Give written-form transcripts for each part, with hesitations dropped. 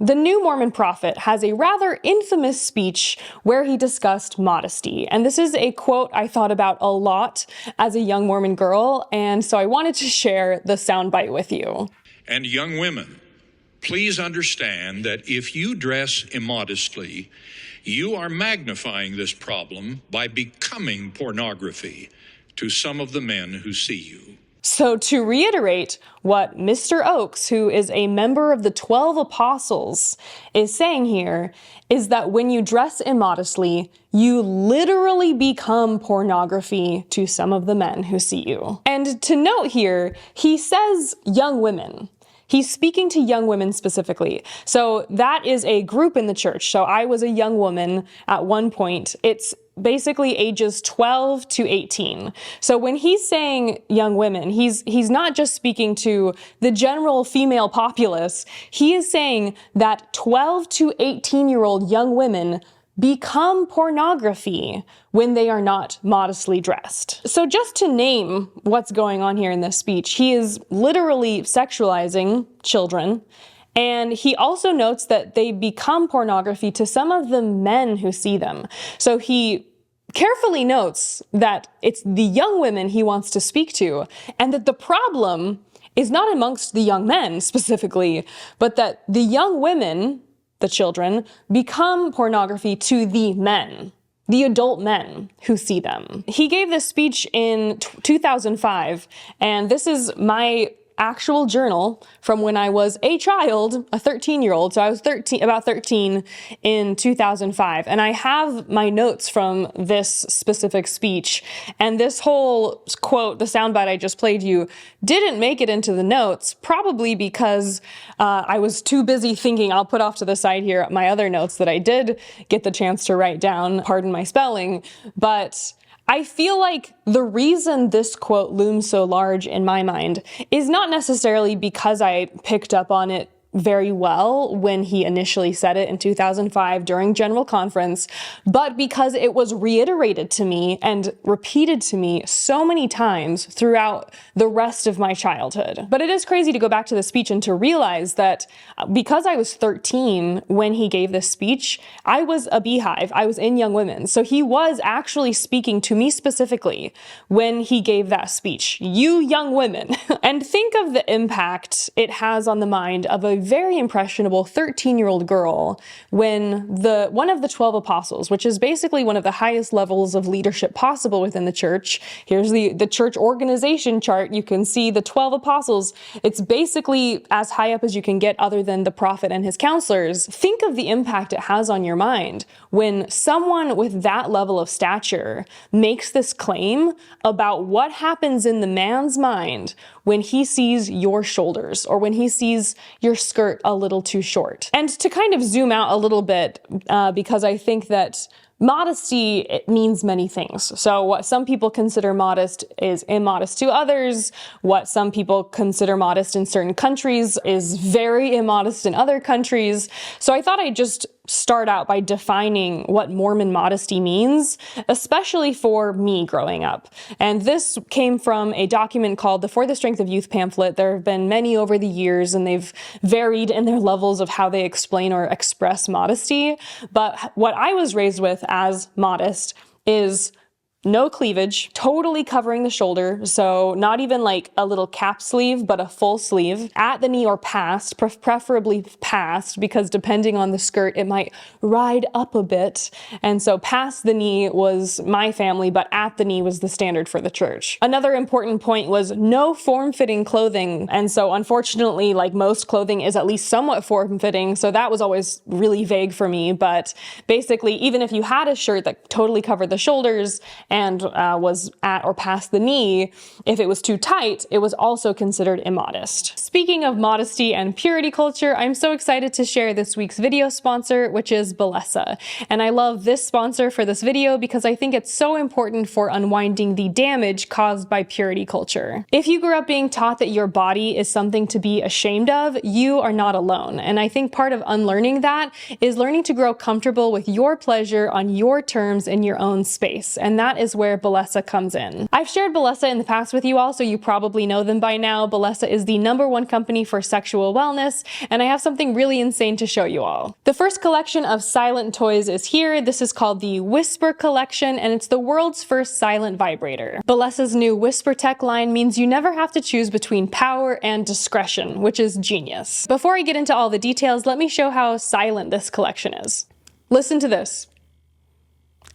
the new Mormon prophet has a rather infamous speech where he discussed modesty. And this is a quote I thought about a lot as a young Mormon girl, and so I wanted to share the soundbite with you. And young women, please understand that if you dress immodestly, you are magnifying this problem by becoming pornography to some of the men who see you. So to reiterate what Mr. Oakes, who is a member of the 12 apostles, is saying here, is that when you dress immodestly, you literally become pornography to some of the men who see you. And to note here, he says young women. He's speaking to young women specifically. So that is a group in the church. So I was a young woman at one point. It's basically ages 12 to 18. So when he's saying young women, he's not just speaking to the general female populace. He is saying that 12 to 18-year-old young women become pornography when they are not modestly dressed. So just to name what's going on here in this speech, he is literally sexualizing children. And he also notes that they become pornography to some of the men who see them. So he carefully notes that it's the young women he wants to speak to, and that the problem is not amongst the young men specifically, but that the young women, the children, become pornography to the men, the adult men who see them. He gave this speech in 2005, and this is my actual journal from when I was a child, a 13-year-old. So I was about 13 in 2005. And I have my notes from this specific speech. And this whole quote, the soundbite I just played you, didn't make it into the notes, probably because I was too busy thinking, I'll put off to the side here my other notes that I did get the chance to write down, pardon my spelling, but I feel like the reason this quote looms so large in my mind is not necessarily because I picked up on it very well when he initially said it in 2005 during General Conference, but because it was reiterated to me and repeated to me so many times throughout the rest of my childhood. But it is crazy to go back to the speech and to realize that because I was 13 when he gave this speech, I was a beehive. I was in Young Women. So he was actually speaking to me specifically when he gave that speech. You young women. And think of the impact it has on the mind of a very impressionable 13-year-old girl when one of the 12 apostles, which is basically one of the highest levels of leadership possible within the church. Here's the church organization chart. You can see the 12 apostles. It's basically as high up as you can get other than the prophet and his counselors. Think of the impact it has on your mind when someone with that level of stature makes this claim about what happens in the man's mind when he sees your shoulders or when he sees your skirt a little too short. And to kind of zoom out a little bit, because I think that modesty, it means many things. So what some people consider modest is immodest to others. What some people consider modest in certain countries is very immodest in other countries. So I thought I'd just start out by defining what Mormon modesty means, especially for me growing up. And this came from a document called the For the Strength of Youth pamphlet. There have been many over the years, and they've varied in their levels of how they explain or express modesty. But what I was raised with as modest is no cleavage, totally covering the shoulder, so not even like a little cap sleeve, but a full sleeve, at the knee or past, preferably past, because depending on the skirt, it might ride up a bit. And so past the knee was my family, but at the knee was the standard for the church. Another important point was no form-fitting clothing. And so unfortunately, like most clothing is at least somewhat form-fitting, so that was always really vague for me. But basically, even if you had a shirt that totally covered the shoulders and was at or past the knee, if it was too tight, it was also considered immodest. Speaking of modesty and purity culture, I'm so excited to share this week's video sponsor, which is Bellesa. And I love this sponsor for this video because I think it's so important for unwinding the damage caused by purity culture. If you grew up being taught that your body is something to be ashamed of, you are not alone. And I think part of unlearning that is learning to grow comfortable with your pleasure on your terms in your own space. And that is is where Bellesa comes in. I've shared Bellesa in the past with you all, so you probably know them by now. Bellesa is the #1 company for sexual wellness, and I have something really insane to show you all. The first collection of silent toys is here. This is called the Whisper Collection, and it's the world's first silent vibrator. Bellesa's new Whisper Tech line means you never have to choose between power and discretion, which is genius. Before I get into all the details, let me show how silent this collection is. Listen to this.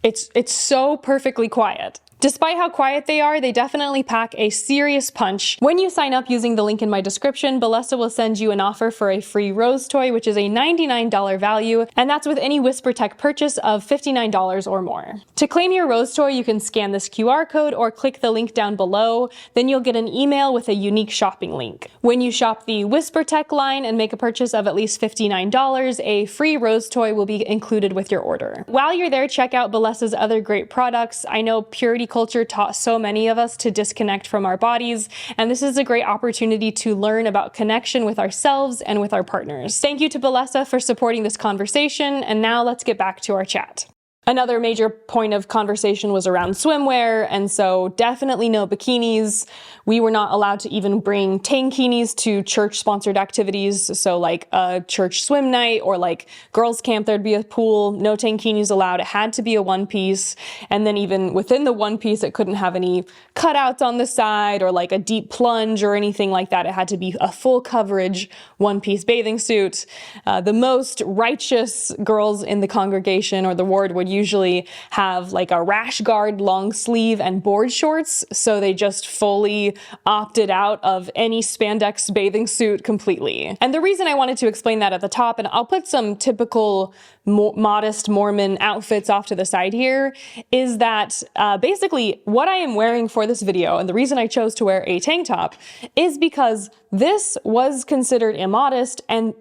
It's so perfectly quiet. Despite how quiet they are, they definitely pack a serious punch. When you sign up using the link in my description, Bellesa will send you an offer for a free rose toy, which is a $99 value, and that's with any Whisper Tech purchase of $59 or more. To claim your rose toy, you can scan this QR code or click the link down below. Then you'll get an email with a unique shopping link. When you shop the Whisper Tech line and make a purchase of at least $59, a free rose toy will be included with your order. While you're there, check out Bellesa's other great products. I know purity culture taught so many of us to disconnect from our bodies, and this is a great opportunity to learn about connection with ourselves and with our partners. Thank you to Bellesa for supporting this conversation, and now let's get back to our chat. Another major point of conversation was around swimwear, and so definitely no bikinis. We were not allowed to even bring tankinis to church-sponsored activities, so like a church swim night or like girls' camp, there'd be a pool, no tankinis allowed. It had to be a one-piece, and then even within the one-piece, it couldn't have any cutouts on the side or like a deep plunge or anything like that. It had to be a full coverage one-piece bathing suit. The most righteous girls in the congregation or the ward would usually have like a rash guard long sleeve and board shorts, so they just fully opted out of any spandex bathing suit completely. And the reason I wanted to explain that at the top, and I'll put some typical modest Mormon outfits off to the side here, is that basically what I am wearing for this video, and the reason I chose to wear a tank top, is because this was considered immodest and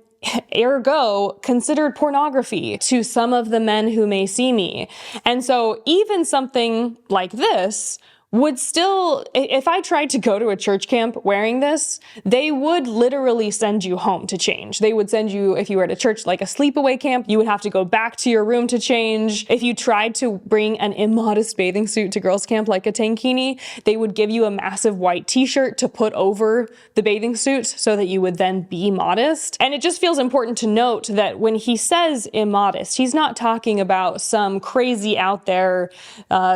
ergo considered pornography to some of the men who may see me. And so even something like this would still, if I tried to go to a church camp wearing this, they would literally send you home to change. They would send you, if you were at a church like a sleepaway camp, you would have to go back to your room to change. If you tried to bring an immodest bathing suit to girls' camp like a tankini, they would give you a massive white t-shirt to put over the bathing suit so that you would then be modest. And it just feels important to note that when he says immodest, he's not talking about some crazy out there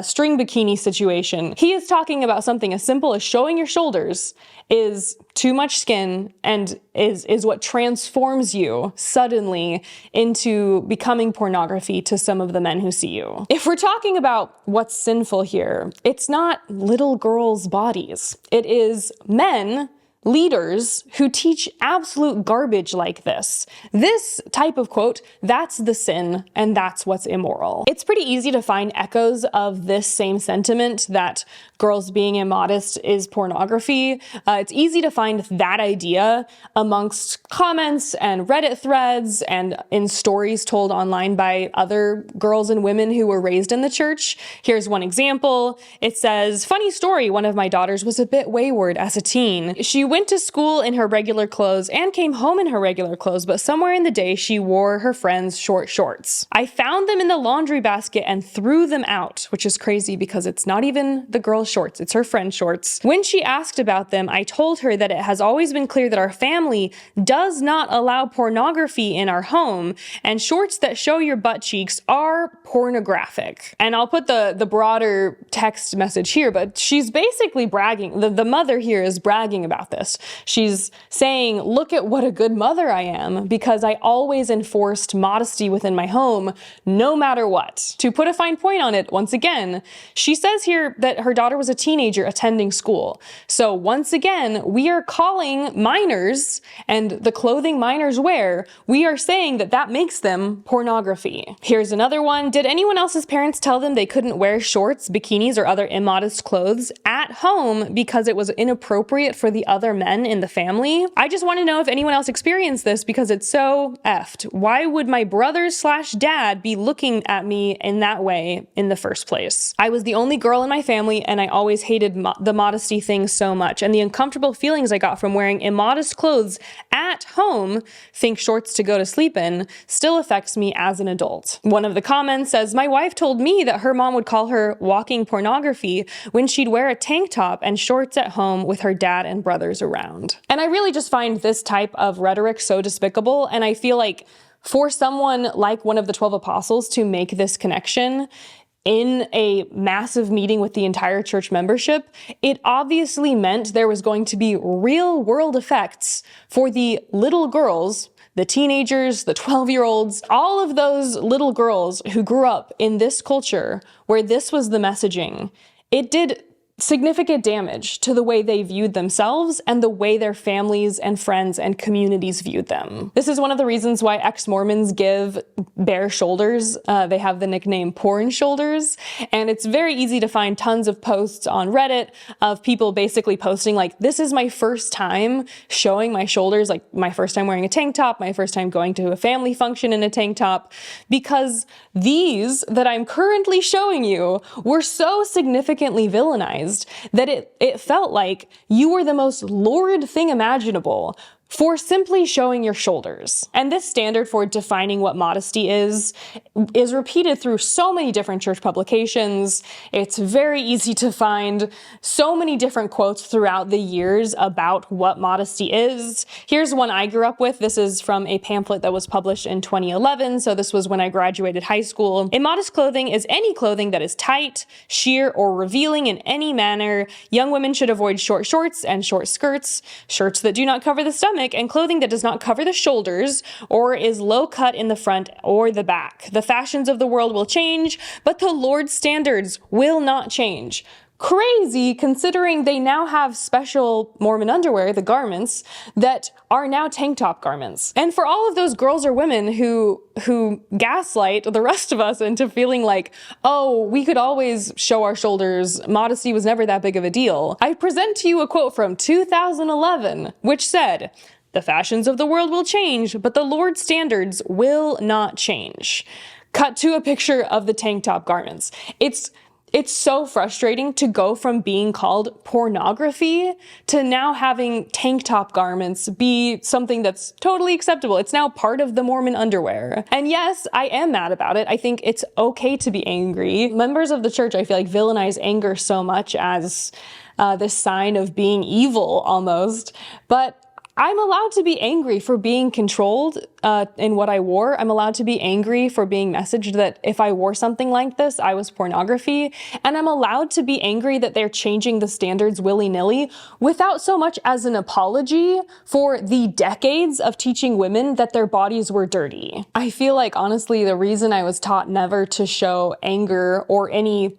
string bikini situation. He is talking about something as simple as showing your shoulders is too much skin and is what transforms you suddenly into becoming pornography to some of the men who see you. If we're talking about what's sinful here, it's not little girls' bodies. It is men, leaders who teach absolute garbage like this. This type of quote, that's the sin and that's what's immoral. It's pretty easy to find echoes of this same sentiment that girls being immodest is pornography. It's easy to find that idea amongst comments and Reddit threads and in stories told online by other girls and women who were raised in the church. Here's one example. It says, "Funny story, one of my daughters was a bit wayward as a teen. She went to school in her regular clothes and came home in her regular clothes, but somewhere in the day she wore her friend's short shorts. I found them in the laundry basket and threw them out," which is crazy because it's not even the girl's shorts, it's her friend's shorts. "When she asked about them, I told her that it has always been clear that our family does not allow pornography in our home, and shorts that show your butt cheeks are pornographic." And I'll put the broader text message here, but she's basically bragging. The mother here is bragging about this. She's saying, look at what a good mother I am because I always enforced modesty within my home, no matter what. To put a fine point on it, once again, she says here that her daughter was a teenager attending school. So once again, we are calling minors and the clothing minors wear, we are saying that that makes them pornography. Here's another one. Did anyone else's parents tell them they couldn't wear shorts, bikinis, or other immodest clothes at home because it was inappropriate for the other men in the family? I just want to know if anyone else experienced this because it's so effed. Why would my brother/dad be looking at me in that way in the first place? I was the only girl in my family and I always hated the modesty thing so much, and the uncomfortable feelings I got from wearing immodest clothes at home, think shorts to go to sleep in, still affects me as an adult. One of the comments friend says, my wife told me that her mom would call her walking pornography when she'd wear a tank top and shorts at home with her dad and brothers around. And I really just find this type of rhetoric so despicable, and I feel like for someone like one of the 12 apostles to make this connection in a massive meeting with the entire church membership, it obviously meant there was going to be real world effects for the little girls, the teenagers, the 12-year-olds, all of those little girls who grew up in this culture where this was the messaging. It did significant damage to the way they viewed themselves and the way their families and friends and communities viewed them. This is one of the reasons why ex-Mormons give bare shoulders. They have the nickname porn shoulders, and it's very easy to find tons of posts on Reddit of people basically posting like, this is my first time showing my shoulders, like my first time wearing a tank top, my first time going to a family function in a tank top, because these that I'm currently showing you were so significantly villainized that it felt like you were the most lurid thing imaginable for simply showing your shoulders. And this standard for defining what modesty is repeated through so many different church publications. It's very easy to find so many different quotes throughout the years about what modesty is. Here's one I grew up with. This is from a pamphlet that was published in 2011, so this was when I graduated high school. Immodest clothing is any clothing that is tight, sheer, or revealing in any manner. Young women should avoid short shorts and short skirts, shirts that do not cover the stomach, and clothing that does not cover the shoulders or is low cut in the front or the back. The fashions of the world will change, but the Lord's standards will not change. Crazy, considering they now have special Mormon underwear, the garments, that are now tank top garments. And for all of those girls or women who gaslight the rest of us into feeling like, oh, we could always show our shoulders, modesty was never that big of a deal, I present to you a quote from 2011, which said, "The fashions of the world will change, but the Lord's standards will not change." Cut to a picture of the tank top garments. It's so frustrating to go from being called pornography to now having tank top garments be something that's totally acceptable. It's now part of the Mormon underwear. And yes, I am mad about it. I think it's okay to be angry. Members of the church, I feel like, villainize anger so much as this sign of being evil almost. But I'm allowed to be angry for being controlled in what I wore. I'm allowed to be angry for being messaged that if I wore something like this, I was pornography. And I'm allowed to be angry that they're changing the standards willy-nilly without so much as an apology for the decades of teaching women that their bodies were dirty. I feel like, honestly, the reason I was taught never to show anger or any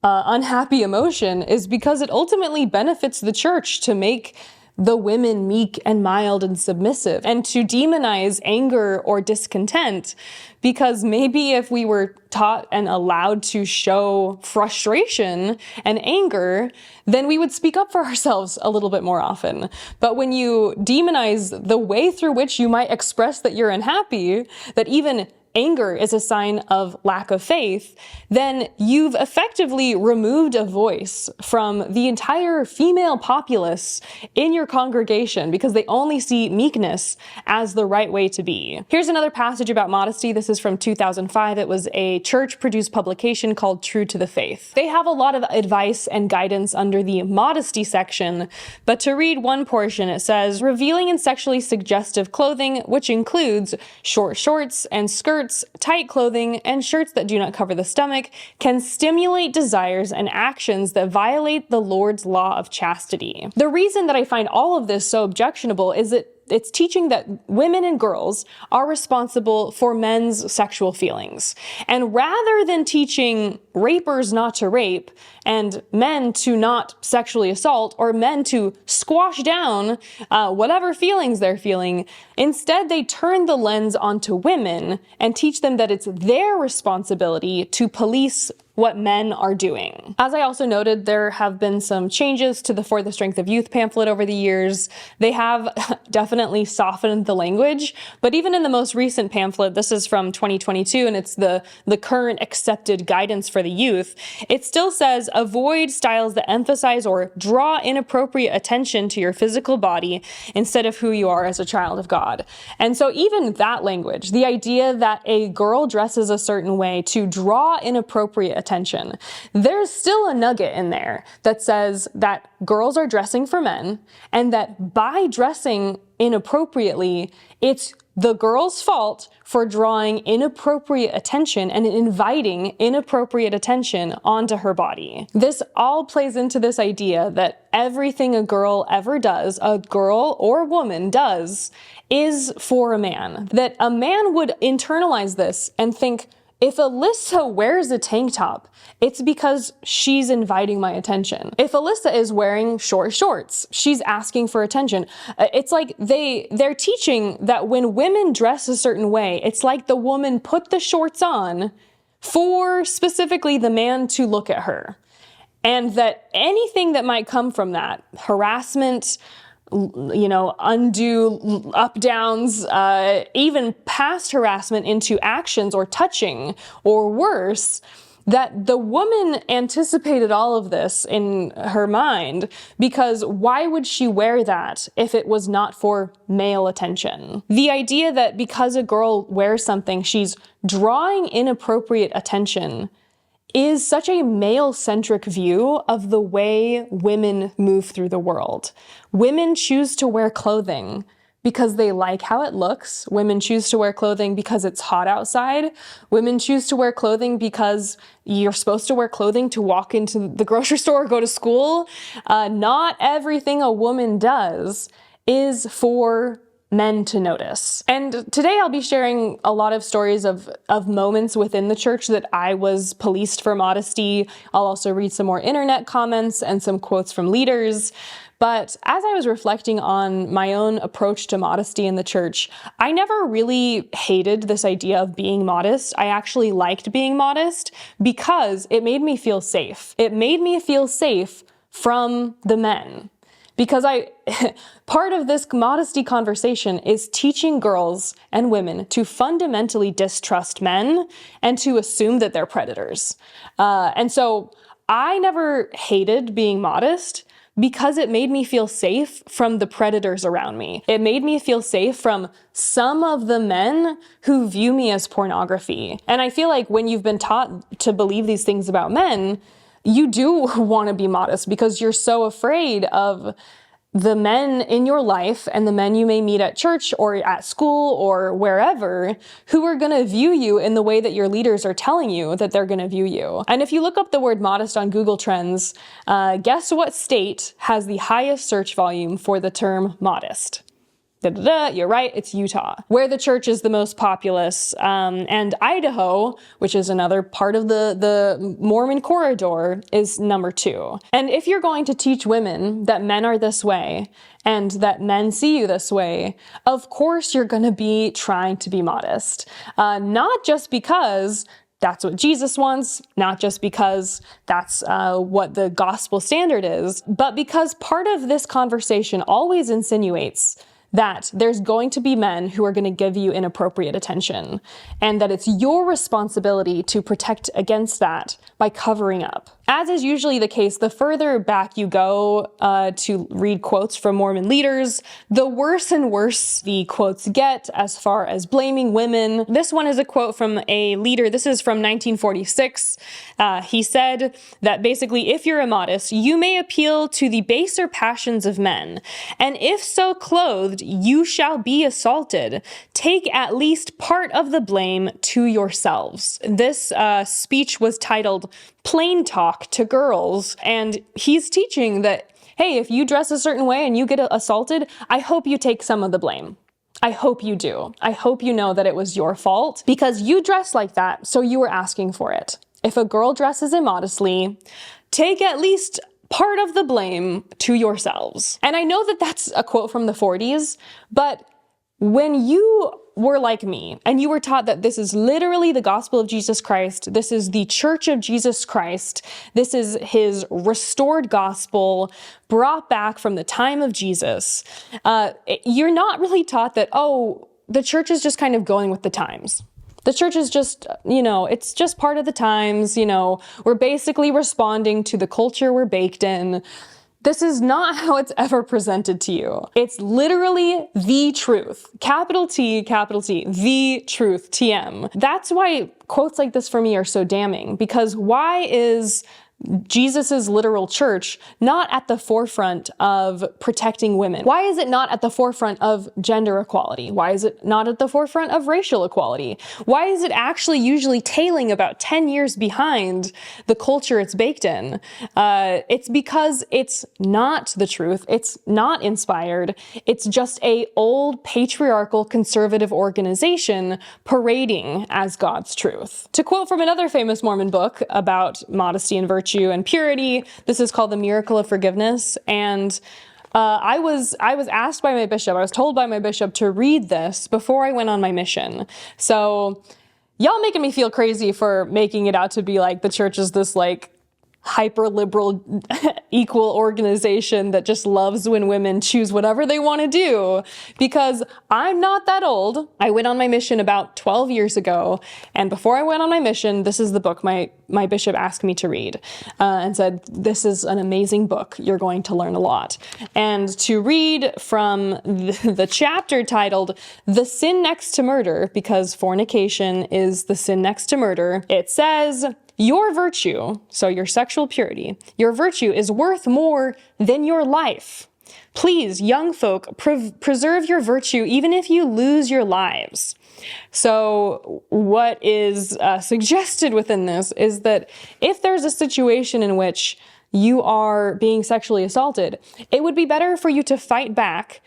unhappy emotion is because it ultimately benefits the church to make the women meek and mild and submissive, and to demonize anger or discontent, because maybe if we were taught and allowed to show frustration and anger, then we would speak up for ourselves a little bit more often. But when you demonize the way through which you might express that you're unhappy, that even anger is a sign of lack of faith, then you've effectively removed a voice from the entire female populace in your congregation because they only see meekness as the right way to be. Here's another passage about modesty. This is from 2005. It was a church-produced publication called True to the Faith. They have a lot of advice and guidance under the modesty section, but to read one portion, it says, revealing and sexually suggestive clothing, which includes short shorts and skirts, tight clothing, and shirts that do not cover the stomach, can stimulate desires and actions that violate the Lord's law of chastity. The reason that I find all of this so objectionable is that it's teaching that women and girls are responsible for men's sexual feelings. And rather than teaching rapers not to rape and men to not sexually assault or men to squash down whatever feelings they're feeling, instead they turn the lens onto women and teach them that it's their responsibility to police what men are doing. As I also noted, there have been some changes to the For the Strength of Youth pamphlet over the years. They have definitely softened the language, but even in the most recent pamphlet, this is from 2022, and it's the current accepted guidance for the youth, it still says, avoid styles that emphasize or draw inappropriate attention to your physical body instead of who you are as a child of God. And so even that language, the idea that a girl dresses a certain way to draw inappropriate attention, there's still a nugget in there that says that girls are dressing for men, and that by dressing inappropriately, it's the girl's fault for drawing inappropriate attention and inviting inappropriate attention onto her body. This all plays into this idea that everything a girl ever does, a girl or woman does, is for a man. That a man would internalize this and think, if Alyssa wears a tank top, it's because she's inviting my attention. If Alyssa is wearing short shorts, she's asking for attention. It's like they're teaching that when women dress a certain way, it's like the woman put the shorts on for specifically the man to look at her. And that anything that might come from that, harassment, undue up-downs, even past harassment into actions or touching or worse, that the woman anticipated all of this in her mind, because why would she wear that if it was not for male attention? The idea that because a girl wears something, she's drawing inappropriate attention is such a male-centric view of the way women move through the world. Women choose to wear clothing because they like how it looks. Women choose to wear clothing because it's hot outside. Women choose to wear clothing because you're supposed to wear clothing to walk into the grocery store or go to school. Not everything a woman does is for men to notice. And today I'll be sharing a lot of stories of moments within the church that I was policed for modesty. I'll also read some more internet comments and some quotes from leaders. But as I was reflecting on my own approach to modesty in the church, I never really hated this idea of being modest. I actually liked being modest because it made me feel safe. It made me feel safe from the men. Because part of this modesty conversation is teaching girls and women to fundamentally distrust men and to assume that they're predators. And so I never hated being modest because it made me feel safe from the predators around me. It made me feel safe from some of the men who view me as pornography. And I feel like when you've been taught to believe these things about men, you do want to be modest because you're so afraid of the men in your life and the men you may meet at church or at school or wherever who are going to view you in the way that your leaders are telling you that they're going to view you. And if you look up the word modest on Google Trends, guess what state has the highest search volume for the term modest? You're right, it's Utah, where the church is the most populous, and Idaho, which is another part of the Mormon corridor, is number 2. And if you're going to teach women that men are this way, and that men see you this way, of course you're going to be trying to be modest. Not just because that's what Jesus wants, not just because that's what the gospel standard is, but because part of this conversation always insinuates that there's going to be men who are going to give you inappropriate attention, and that it's your responsibility to protect against that by covering up. As is usually the case, the further back you go to read quotes from Mormon leaders, the worse and worse the quotes get as far as blaming women. This one is a quote from a leader. This is from 1946. He said that basically, if you're immodest, you may appeal to the baser passions of men, and if so clothed, you shall be assaulted. Take at least part of the blame to yourselves. This speech was titled Plain Talk to Girls, and he's teaching that, hey, if you dress a certain way and you get assaulted, I hope you take some of the blame. I hope you do. I hope you know that it was your fault because you dressed like that, so you were asking for it. If a girl dresses immodestly, take at least part of the blame to yourselves. And I know that that's a quote from the 40s, but when you were like me and you were taught that this is literally the gospel of Jesus Christ, this is the church of Jesus Christ, this is his restored gospel brought back from the time of Jesus, you're not really taught that, oh, the church is just kind of going with the times. The church is just, it's just part of the times, we're basically responding to the culture we're baked in. This is not how it's ever presented to you. It's literally the truth. Capital T, the truth, TM. That's why quotes like this for me are so damning, because why is Jesus's literal church not at the forefront of protecting women? Why is it not at the forefront of gender equality? Why is it not at the forefront of racial equality? Why is it actually usually tailing about 10 years behind the culture it's baked in? It's because it's not the truth. It's not inspired. It's just a old patriarchal conservative organization parading as God's truth. To quote from another famous Mormon book about modesty and virtue and purity, this is called The Miracle of Forgiveness. And I was asked by my bishop, I was told by my bishop to read this before I went on my mission. So y'all making me feel crazy for making it out to be like the church is this like hyper-liberal equal organization that just loves when women choose whatever they want to do, because I'm not that old. I went on my mission about 12 years ago, and before I went on my mission, this is the book my bishop asked me to read, and said, this is an amazing book. You're going to learn a lot. And to read from the chapter titled The Sin Next to Murder, because fornication is the sin next to murder, it says, your virtue, so your sexual purity, your virtue is worth more than your life. Please, young folk, preserve your virtue even if you lose your lives. So what is suggested within this is that if there's a situation in which you are being sexually assaulted, it would be better for you to fight back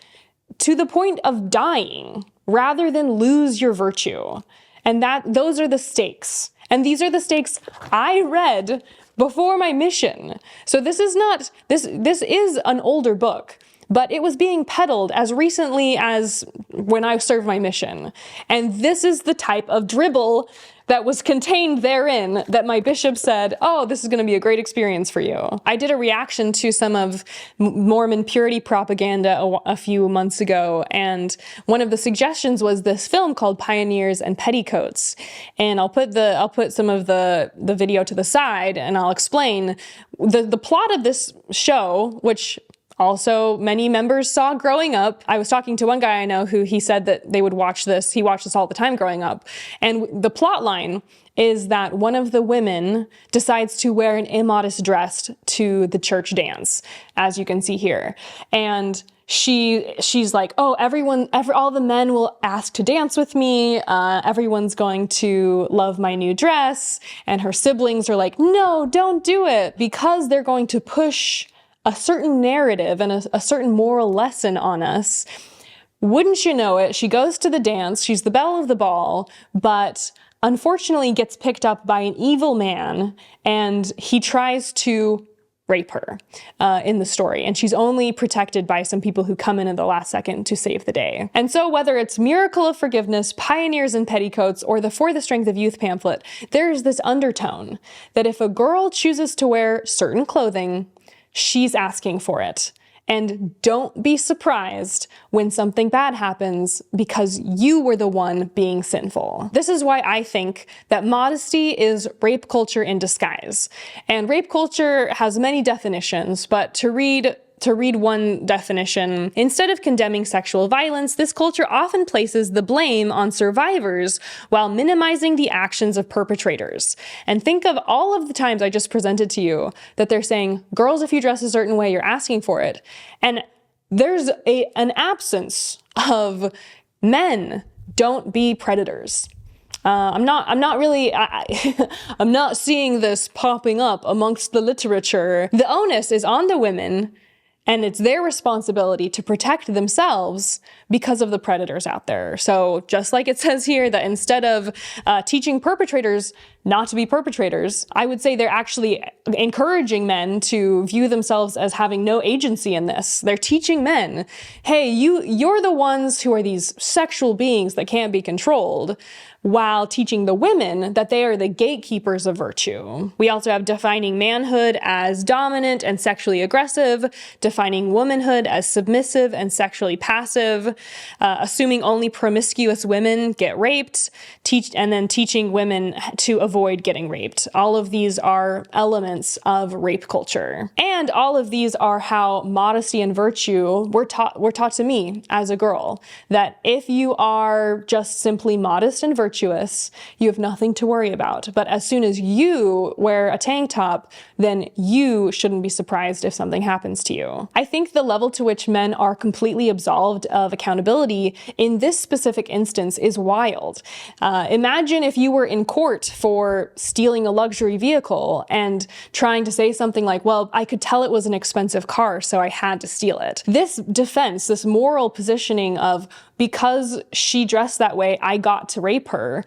to the point of dying rather than lose your virtue. And those are the stakes. And these are the stakes I read before my mission. So this is an older book, but it was being peddled as recently as when I served my mission. And this is the type of dribble that was contained therein that my bishop said, oh, this is going to be a great experience for you. I did a reaction to some of Mormon purity propaganda a few months ago, and one of the suggestions was this film called Pioneers and Petticoats. And I'll put some of the video to the side, and I'll explain the plot of this show, which also many members saw growing up. I was talking to one guy I know who he said that they would watch this. He watched this all the time growing up. And the plot line is that one of the women decides to wear an immodest dress to the church dance, as you can see here. And she's like, oh, all the men will ask to dance with me. Everyone's going to love my new dress. And her siblings are like, no, don't do it, because they're going to push a certain narrative and a certain moral lesson on us. Wouldn't you know it, she goes to the dance, she's the belle of the ball, but unfortunately gets picked up by an evil man, and he tries to rape her in the story. And she's only protected by some people who come in at the last second to save the day. And so whether it's Miracle of Forgiveness, Pioneers in Petticoats, or the For the Strength of Youth pamphlet, there's this undertone that if a girl chooses to wear certain clothing, she's asking for it. And don't be surprised when something bad happens because you were the one being sinful. This is why I think that modesty is rape culture in disguise. And rape culture has many definitions, but to read one definition, instead of condemning sexual violence, this culture often places the blame on survivors while minimizing the actions of perpetrators. And think of all of the times I just presented to you that they're saying, girls, if you dress a certain way, you're asking for it. And there's an absence of men, don't be predators. I'm not seeing this popping up amongst the literature. The onus is on the women And it's their responsibility to protect themselves because of the predators out there. So just like it says here that instead of teaching perpetrators not to be perpetrators, I would say they're actually encouraging men to view themselves as having no agency in this. They're teaching men, hey, you're the ones who are these sexual beings that can't be controlled, while teaching the women that they are the gatekeepers of virtue. We also have defining manhood as dominant and sexually aggressive, defining womanhood as submissive and sexually passive, assuming only promiscuous women get raped, and then teaching women to avoid getting raped. All of these are elements of rape culture. And all of these are how modesty and virtue were taught to me as a girl, that if you are just simply modest and virtuous, you have nothing to worry about. But as soon as you wear a tank top, then you shouldn't be surprised if something happens to you. I think the level to which men are completely absolved of accountability in this specific instance is wild. Imagine if you were in court for stealing a luxury vehicle and trying to say something like, well, I could tell it was an expensive car, so I had to steal it. This defense, this moral positioning of because she dressed that way, I got to rape her,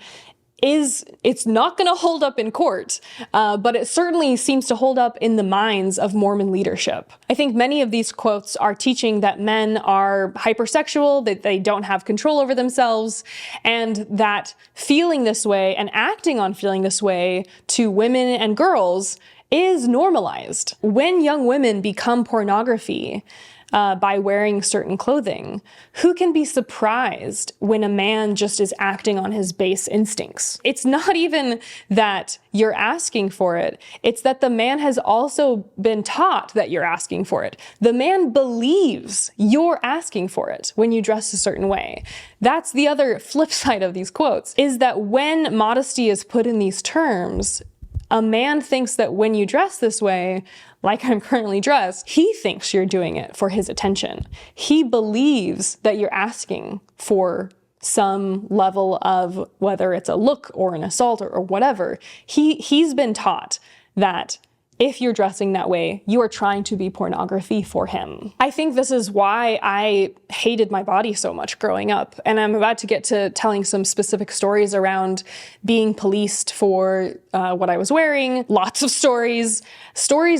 it's not going to hold up in court, but it certainly seems to hold up in the minds of Mormon leadership. I think many of these quotes are teaching that men are hypersexual, that they don't have control over themselves, and that feeling this way and acting on feeling this way to women and girls is normalized. When young women become pornography, by wearing certain clothing, who can be surprised when a man just is acting on his base instincts? It's not even that you're asking for it. It's that the man has also been taught that you're asking for it. The man believes you're asking for it when you dress a certain way. That's the other flip side of these quotes, is that when modesty is put in these terms, a man thinks that when you dress this way, like I'm currently dressed, he thinks you're doing it for his attention. He believes that you're asking for some level of, whether it's a look or an assault or whatever. He's been taught that if you're dressing that way, you are trying to be pornography for him. I think this is why I hated my body so much growing up. And I'm about to get to telling some specific stories around being policed for what I was wearing. Lots of stories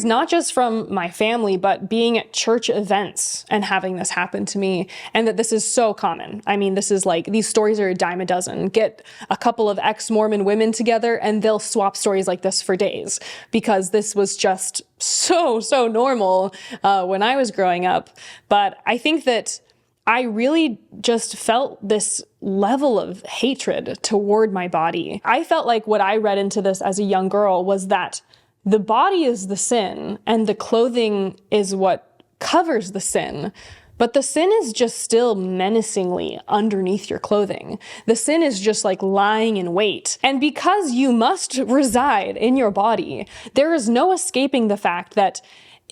not just from my family, but being at church events and having this happen to me. And that this is so common. I mean, this is like, these stories are a dime a dozen. Get a couple of ex-Mormon women together and they'll swap stories like this for days, because this was just so normal when I was growing up. But I think that I really just felt this level of hatred toward my body. I felt like what I read into this as a young girl was that the body is the sin and the clothing is what covers the sin. But the sin is just still menacingly underneath your clothing. The sin is just like lying in wait. And because you must reside in your body, there is no escaping the fact that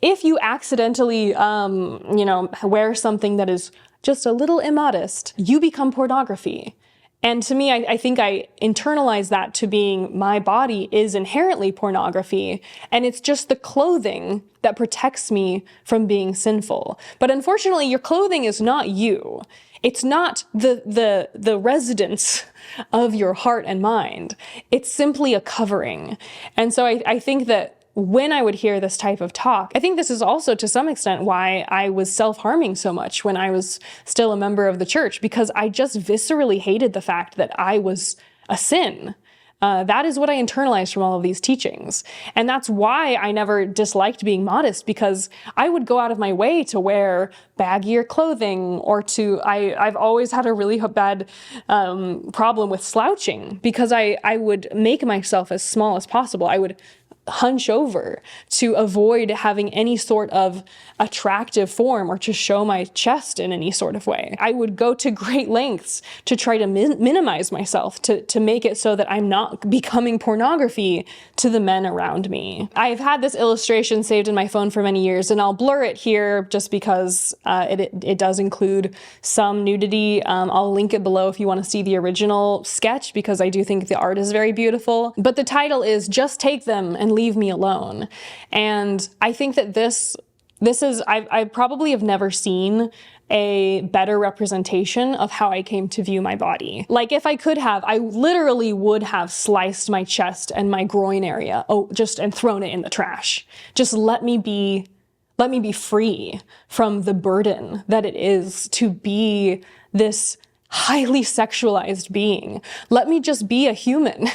if you accidentally, wear something that is just a little immodest, you become pornography. And to me, I think I internalize that to being my body is inherently pornography, and it's just the clothing that protects me from being sinful. But unfortunately, your clothing is not you. It's not the residence of your heart and mind. It's simply a covering. And so I think that when I would hear this type of talk, I think this is also to some extent why I was self-harming so much when I was still a member of the church, because I just viscerally hated the fact that I was a sin. That is what I internalized from all of these teachings. And that's why I never disliked being modest, because I would go out of my way to wear baggier clothing, or I've always had a really bad problem with slouching, because I would make myself as small as possible. I would hunch over to avoid having any sort of attractive form or to show my chest in any sort of way. I would go to great lengths to try to minimize myself, to make it so that I'm not becoming pornography to the men around me. I've had this illustration saved in my phone for many years, and I'll blur it here just because it does include some nudity. I'll link it below if you want to see the original sketch, because I do think the art is very beautiful. But the title is "Just Take Them and Leave Me Alone." And I think that this I probably have never seen a better representation of how I came to view my body. Like, if I could have, I literally would have sliced my chest and my groin area, and thrown it in the trash. Just let me be free from the burden that it is to be this highly sexualized being. Let me just be a human.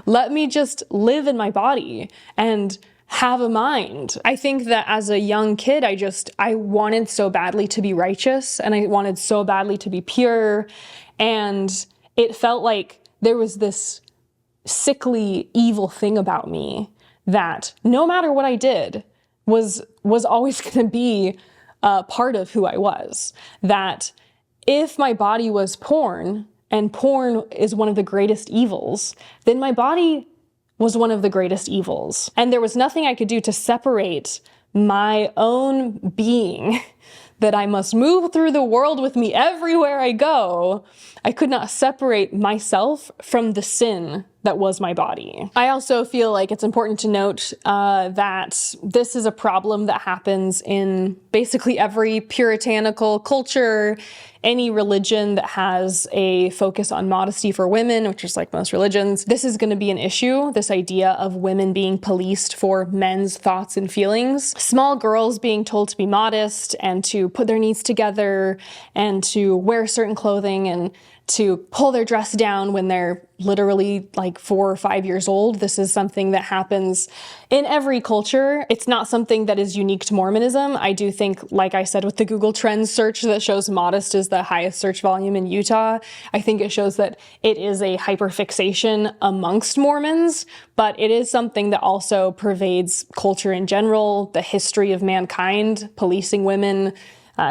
Let me just live in my body and have a mind. I think that as a young kid, I wanted so badly to be righteous, and I wanted so badly to be pure. And it felt like there was this sickly, evil thing about me that no matter what I did was always going to be part of who I was. That if my body was porn, and porn is one of the greatest evils, then my body was one of the greatest evils. And there was nothing I could do to separate my own being, that I must move through the world with me everywhere I go. I could not separate myself from the sin that was my body. I also feel like it's important to note that this is a problem that happens in basically every puritanical culture, any religion that has a focus on modesty for women, which is like most religions. This is going to be an issue, this idea of women being policed for men's thoughts and feelings. Small girls being told to be modest and to put their knees together and to wear certain clothing and to pull their dress down when they're literally like 4 or 5 years old. This is something that happens in every culture. It's not something that is unique to Mormonism. I do think, like I said, with the Google Trends search that shows modest is the highest search volume in Utah, I think it shows that it is a hyperfixation amongst Mormons, but it is something that also pervades culture in general, the history of mankind, policing women,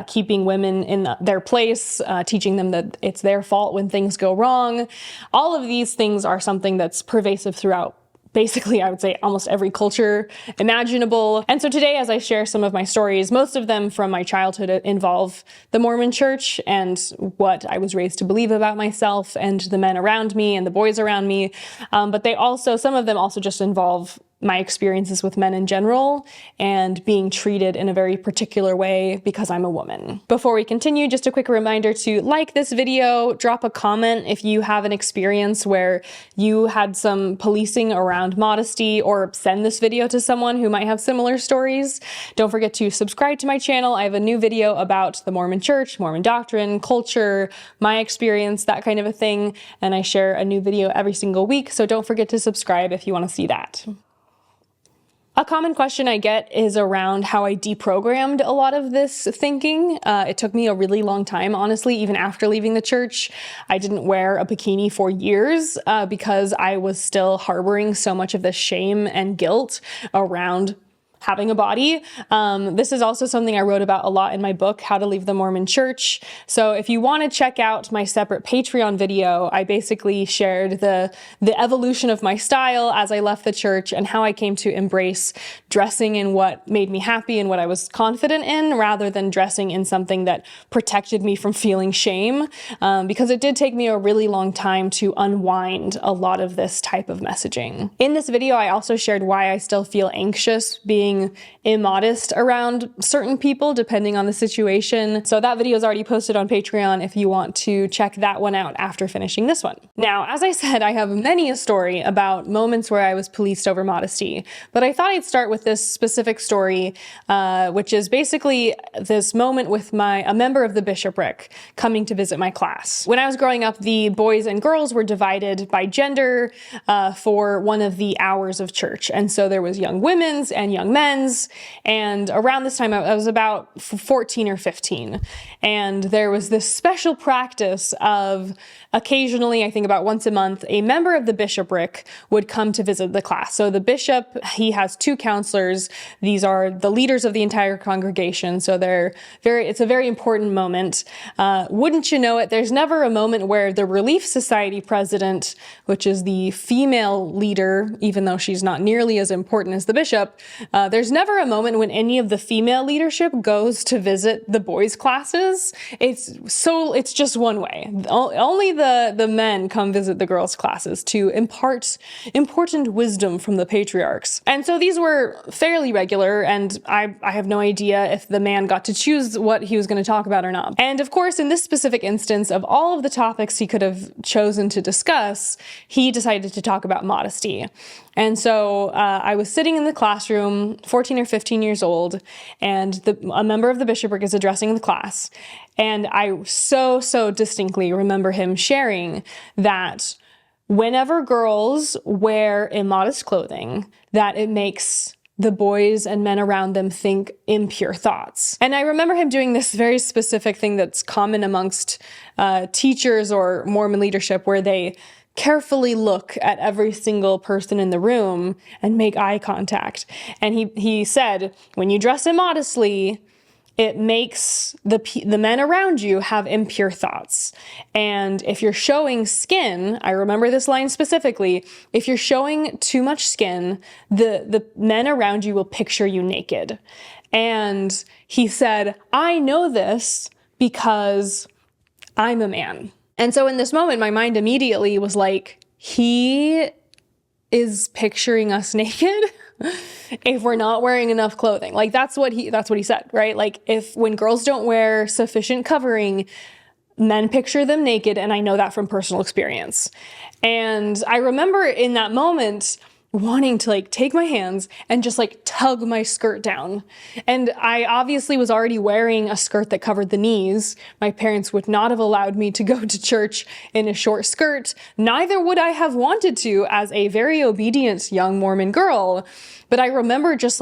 keeping women in their place, teaching them that it's their fault when things go wrong. All of these things are something that's pervasive throughout basically, I would say, almost every culture imaginable. And so today, as I share some of my stories, most of them from my childhood involve the Mormon church and what I was raised to believe about myself and the men around me and the boys around me. But some of them also just involve my experiences with men in general and being treated in a very particular way because I'm a woman. Before we continue, just a quick reminder to like this video, drop a comment if you have an experience where you had some policing around modesty, or send this video to someone who might have similar stories. Don't forget to subscribe to my channel. I have a new video about the Mormon church, Mormon doctrine, culture, my experience, that kind of a thing. And I share a new video every single week, so don't forget to subscribe if you want to see that. A common question I get is around how I deprogrammed a lot of this thinking. It took me a really long time, honestly, even after leaving the church. I didn't wear a bikini for years because I was still harboring so much of the shame and guilt around having a body. This is also something I wrote about a lot in my book, How to Leave the Mormon Church. So if you want to check out my separate Patreon video, I basically shared the evolution of my style as I left the church and how I came to embrace dressing in what made me happy and what I was confident in, rather than dressing in something that protected me from feeling shame, because it did take me a really long time to unwind a lot of this type of messaging. In this video, I also shared why I still feel anxious being immodest around certain people, depending on the situation. So that video is already posted on Patreon if you want to check that one out after finishing this one. Now, as I said, I have many a story about moments where I was policed over modesty, but I thought I'd start with this specific story, which is basically this moment with a member of the bishopric coming to visit my class. When I was growing up, the boys and girls were divided by gender for one of the hours of church. And so there was young women's and young men's, and around this time I was about 14 or 15, and there was this special practice of occasionally, I think about once a month, a member of the bishopric would come to visit the class. So the bishop, he has 2 counselors. These are the leaders of the entire congregation, so it's a very important moment. Wouldn't you know it, there's never a moment where the Relief Society president, which is the female leader, even though she's not nearly as important as the bishop, There's never a moment when any of the female leadership goes to visit the boys' classes. It's just one way. Only the men come visit the girls' classes to impart important wisdom from the patriarchs. And so these were fairly regular, and I have no idea if the man got to choose what he was going to talk about or not. And of course, in this specific instance, of all of the topics he could have chosen to discuss, he decided to talk about modesty. And so I was sitting in the classroom, 14 or 15 years old, and a member of the bishopric is addressing the class. And I so distinctly remember him sharing that whenever girls wear immodest clothing, that it makes the boys and men around them think impure thoughts. And I remember him doing this very specific thing that's common amongst teachers or Mormon leadership, where they carefully look at every single person in the room and make eye contact. And he said, when you dress immodestly, it makes the men around you have impure thoughts. And if you're showing skin, I remember this line specifically, if you're showing too much skin, the men around you will picture you naked. And he said, I know this because I'm a man. And so in this moment, my mind immediately was like, he is picturing us naked if we're not wearing enough clothing. Like that's what he said, right? Like when girls don't wear sufficient covering, men picture them naked, and I know that from personal experience. And I remember in that moment wanting to take my hands and just tug my skirt down. And I obviously was already wearing a skirt that covered the knees. My parents would not have allowed me to go to church in a short skirt. Neither would I have wanted to as a very obedient young Mormon girl. But I remember just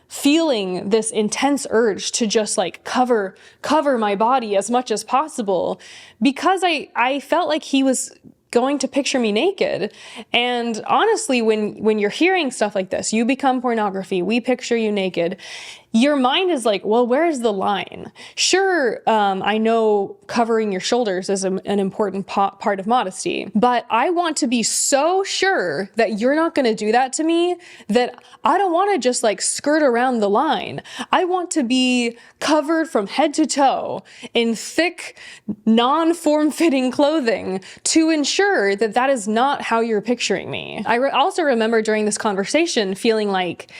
feeling this intense urge to just cover my body as much as possible, because I felt like he was going to picture me naked. And honestly, when you're hearing stuff like this, you become pornography, we picture you naked, your mind is like, well, where's the line? Sure, I know covering your shoulders is an important part of modesty, but I want to be so sure that you're not going to do that to me that I don't want to just skirt around the line. I want to be covered from head to toe in thick, non-form-fitting clothing to ensure that that is not how you're picturing me. I also remember during this conversation feeling like,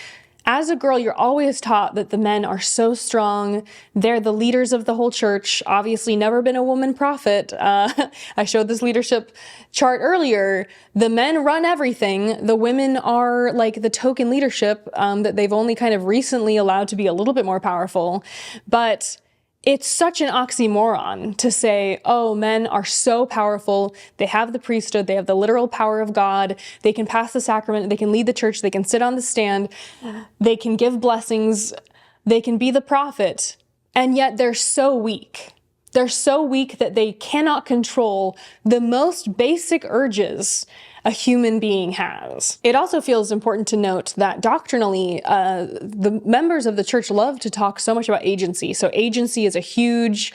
as a girl, you're always taught that the men are so strong. They're the leaders of the whole church. Obviously, never been a woman prophet. I showed this leadership chart earlier. The men run everything. The women are the token leadership that they've only kind of recently allowed to be a little bit more powerful. But it's such an oxymoron to say, oh, men are so powerful. They have the priesthood. They have the literal power of God. They can pass the sacrament. They can lead the church. They can sit on the stand. They can give blessings. They can be the prophet. And yet they're so weak. They're so weak that they cannot control the most basic urges a human being has. It also feels important to note that doctrinally, the members of the church love to talk so much about agency. So agency is a huge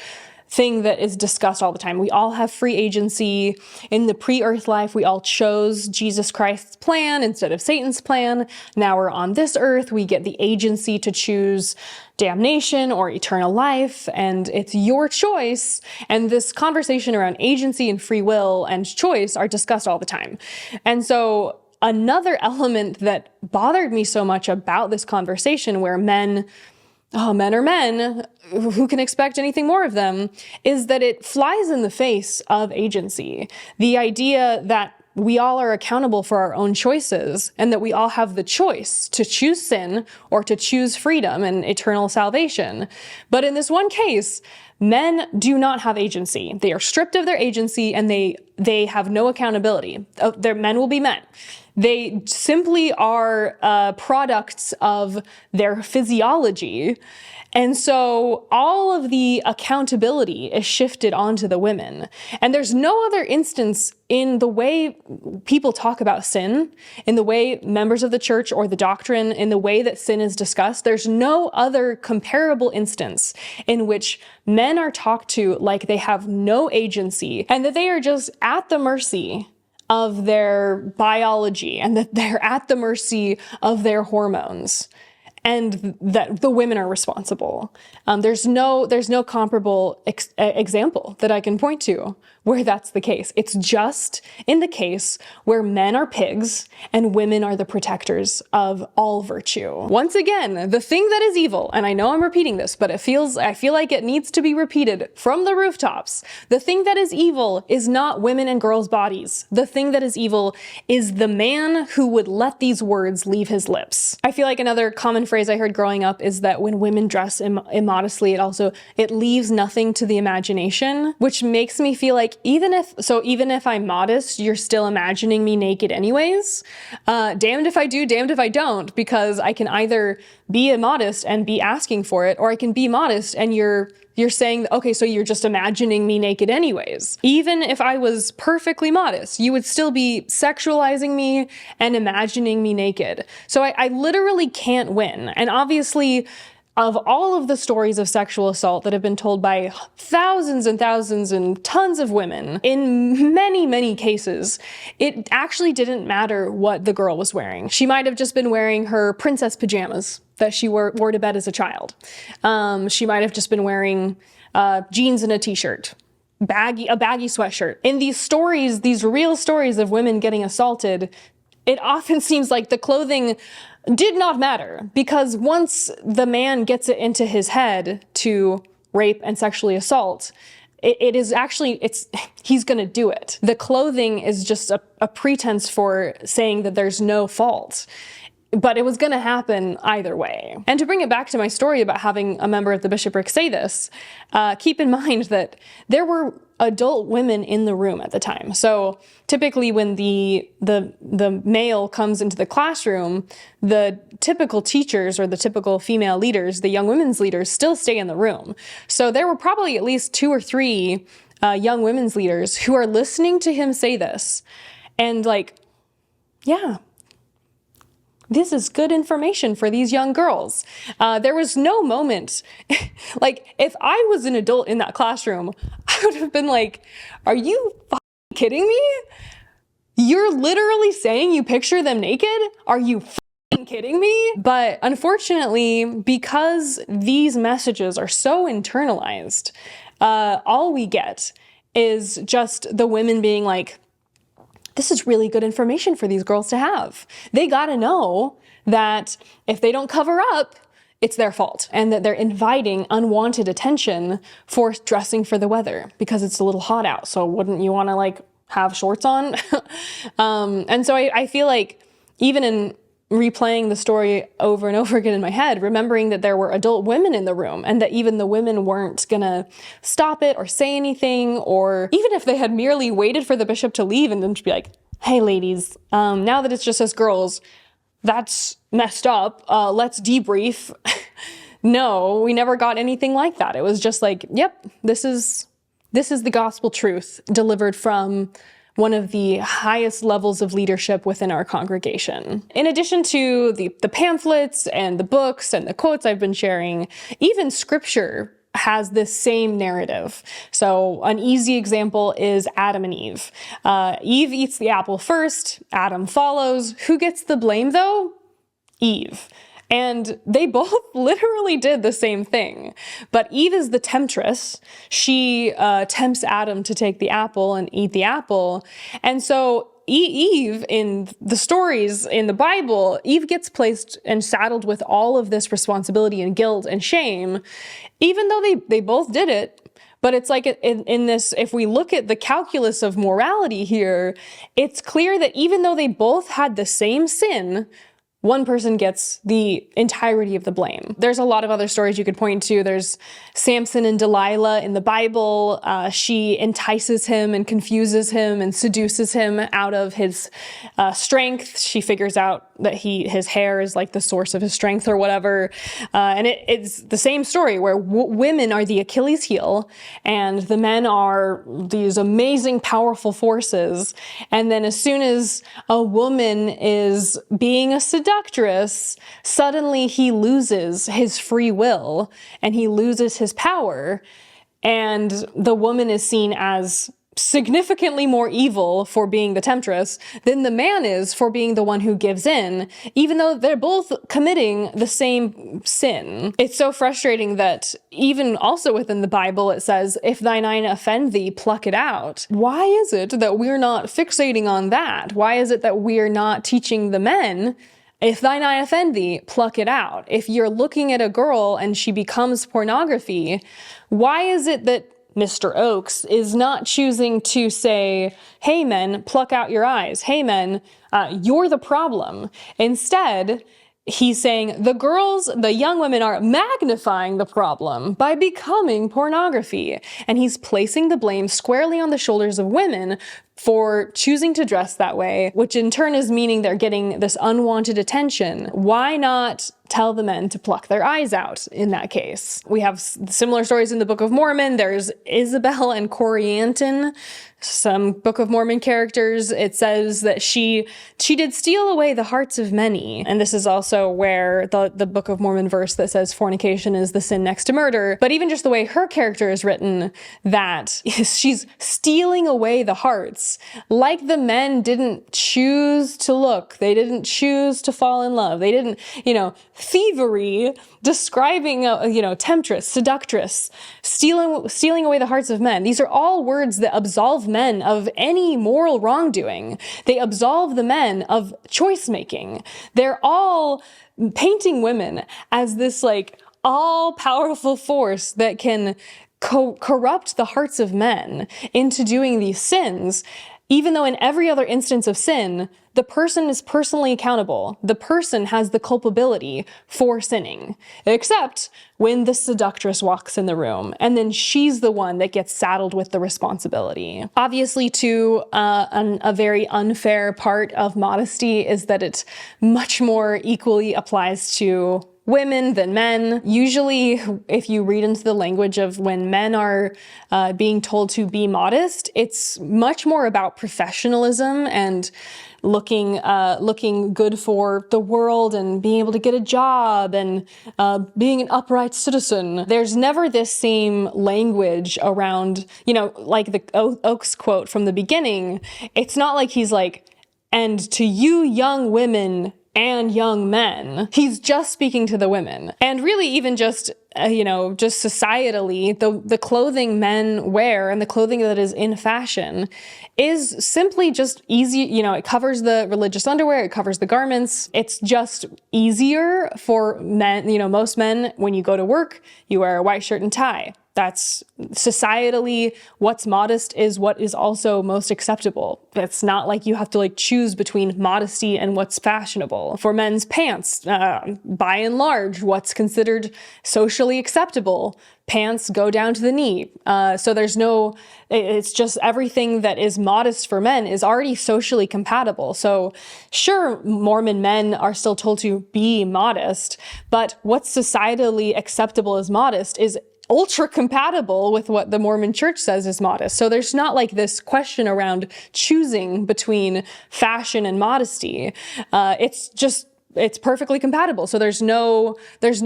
thing that is discussed all the time. We all have free agency. In the pre-earth life, we all chose Jesus Christ's plan instead of Satan's plan. Now we're on this earth, we get the agency to choose damnation or eternal life, and it's your choice. And this conversation around agency and free will and choice are discussed all the time. And so another element that bothered me so much about this conversation, where men are men, who can expect anything more of them, is that it flies in the face of agency. The idea that we all are accountable for our own choices, and that we all have the choice to choose sin or to choose freedom and eternal salvation. But in this one case, men do not have agency. They are stripped of their agency, and they have no accountability. Their men will be men. They simply are products of their physiology. And so all of the accountability is shifted onto the women. And there's no other instance in the way people talk about sin, in the way members of the church or the doctrine, in the way that sin is discussed. There's no other comparable instance in which men are talked to like they have no agency and that they are just at the mercy of their biology and that they're at the mercy of their hormones. and that the women are responsible. There's no comparable example that I can point to where that's the case. It's just in the case where men are pigs and women are the protectors of all virtue. Once again, the thing that is evil, and I know I'm repeating this, but I feel like it needs to be repeated from the rooftops. The thing that is evil is not women and girls' bodies. The thing that is evil is the man who would let these words leave his lips. I feel like another common phrase I heard growing up is that when women dress immodestly, it leaves nothing to the imagination, which makes me feel like even if I'm modest, you're still imagining me naked anyways. Damned if I do, damned if I don't, because I can either be immodest and be asking for it, or I can be modest and you're saying, okay, so you're just imagining me naked anyways. Even if I was perfectly modest, you would still be sexualizing me and imagining me naked. So I literally can't win. And obviously, of all of the stories of sexual assault that have been told by thousands and thousands and tons of women, in many, many cases, it actually didn't matter what the girl was wearing. She might have just been wearing her princess pajamas that she wore to bed as a child. She might have just been wearing jeans and a t-shirt, a baggy sweatshirt. In these stories, these real stories of women getting assaulted, it often seems like the clothing did not matter, because once the man gets it into his head to rape and sexually assault, he's gonna do it. The clothing is just a pretense for saying that there's no fault. But it was going to happen either way. And to bring it back to my story about having a member of the bishopric say this, keep in mind that there were adult women in the room at the time. So typically when the male comes into the classroom, the typical teachers or the typical female leaders, the young women's leaders, still stay in the room. So there were probably at least 2 or 3 young women's leaders who are listening to him say this and like, yeah, this is good information for these young girls. There was no moment, like if I was an adult in that classroom, I would have been like, are you fucking kidding me? You're literally saying you picture them naked? Are you fucking kidding me? But unfortunately, because these messages are so internalized, all we get is just the women being like, this is really good information for these girls to have. They gotta know that if they don't cover up, it's their fault, and that they're inviting unwanted attention for dressing for the weather because it's a little hot out. So wouldn't you wanna like have shorts on? And so I feel like even in replaying the story over and over again in my head, remembering that there were adult women in the room and that even the women weren't gonna stop it or say anything, or even if they had merely waited for the bishop to leave and then to be like, hey ladies, now that it's just us girls, that's messed up, let's debrief. No, we never got anything like that. It was just like, yep, this is the gospel truth delivered from one of the highest levels of leadership within our congregation. In addition to the pamphlets and the books and the quotes I've been sharing, even scripture has this same narrative. So an easy example is Adam and Eve. Eve eats the apple first, Adam follows. Who gets the blame though? Eve. And they both literally did the same thing. But Eve is the temptress. She tempts Adam to take the apple and eat the apple. And so Eve, in the stories in the Bible, Eve gets placed and saddled with all of this responsibility and guilt and shame, even though they both did it. But it's like in this, if we look at the calculus of morality here, it's clear that even though they both had the same sin, one person gets the entirety of the blame. There's a lot of other stories you could point to. There's Samson and Delilah in the Bible. She entices him and confuses him and seduces him out of his strength. She figures out that his hair is like the source of his strength or whatever. And it's the same story where women are the Achilles heel and the men are these amazing, powerful forces. And then as soon as a woman is being a seductress, suddenly he loses his free will and he loses his power, and the woman is seen as significantly more evil for being the temptress than the man is for being the one who gives in, even though they're both committing the same sin. It's so frustrating that even also within the Bible it says, if thine eye offend thee, pluck it out. Why is it that we're not fixating on that? Why is it that we're not teaching the men, if thine eye offend thee, pluck it out? If you're looking at a girl and she becomes pornography, why is it that Mr. Oakes is not choosing to say, hey men, pluck out your eyes. Hey men, you're the problem. Instead, he's saying the young women are magnifying the problem by becoming pornography. And he's placing the blame squarely on the shoulders of women for choosing to dress that way, which in turn is meaning they're getting this unwanted attention. Why not tell the men to pluck their eyes out in that case? We have similar stories in the Book of Mormon. There's Isabel and Corianton, some Book of Mormon characters. It says that she did steal away the hearts of many. And this is also where the Book of Mormon verse that says fornication is the sin next to murder. But even just the way her character is written, that she's stealing away the hearts. Like the men didn't choose to look. They didn't choose to fall in love. They didn't, thievery, describing, temptress, seductress, stealing away the hearts of men. These are all words that absolve men of any moral wrongdoing. They absolve the men of choice making. They're all painting women as this all-powerful force that can corrupt the hearts of men into doing these sins, even though in every other instance of sin, the person is personally accountable. The person has the culpability for sinning, except when the seductress walks in the room, and then she's the one that gets saddled with the responsibility. Obviously, too, a very unfair part of modesty is that it much more equally applies to women than men. Usually, if you read into the language of when men are being told to be modest, it's much more about professionalism and looking good for the world and being able to get a job and being an upright citizen. There's never this same language around, like the Oakes quote from the beginning. It's not like he's like, and to you young women and young men. He's just speaking to the women. And really even just societally, the clothing men wear and the clothing that is in fashion is simply just easy. It covers the religious underwear, it covers the garments. It's just easier for men, most men, when you go to work, you wear a white shirt and tie. That's societally what's modest is what is also most acceptable. It's not like you have to choose between modesty and what's fashionable. For men's pants, by and large, what's considered socially acceptable, pants go down to the knee. So it's just everything that is modest for men is already socially compatible. So sure, Mormon men are still told to be modest, but what's societally acceptable as modest is ultra compatible with what the Mormon church says is modest. So there's not this question around choosing between fashion and modesty. It's perfectly compatible. So there's no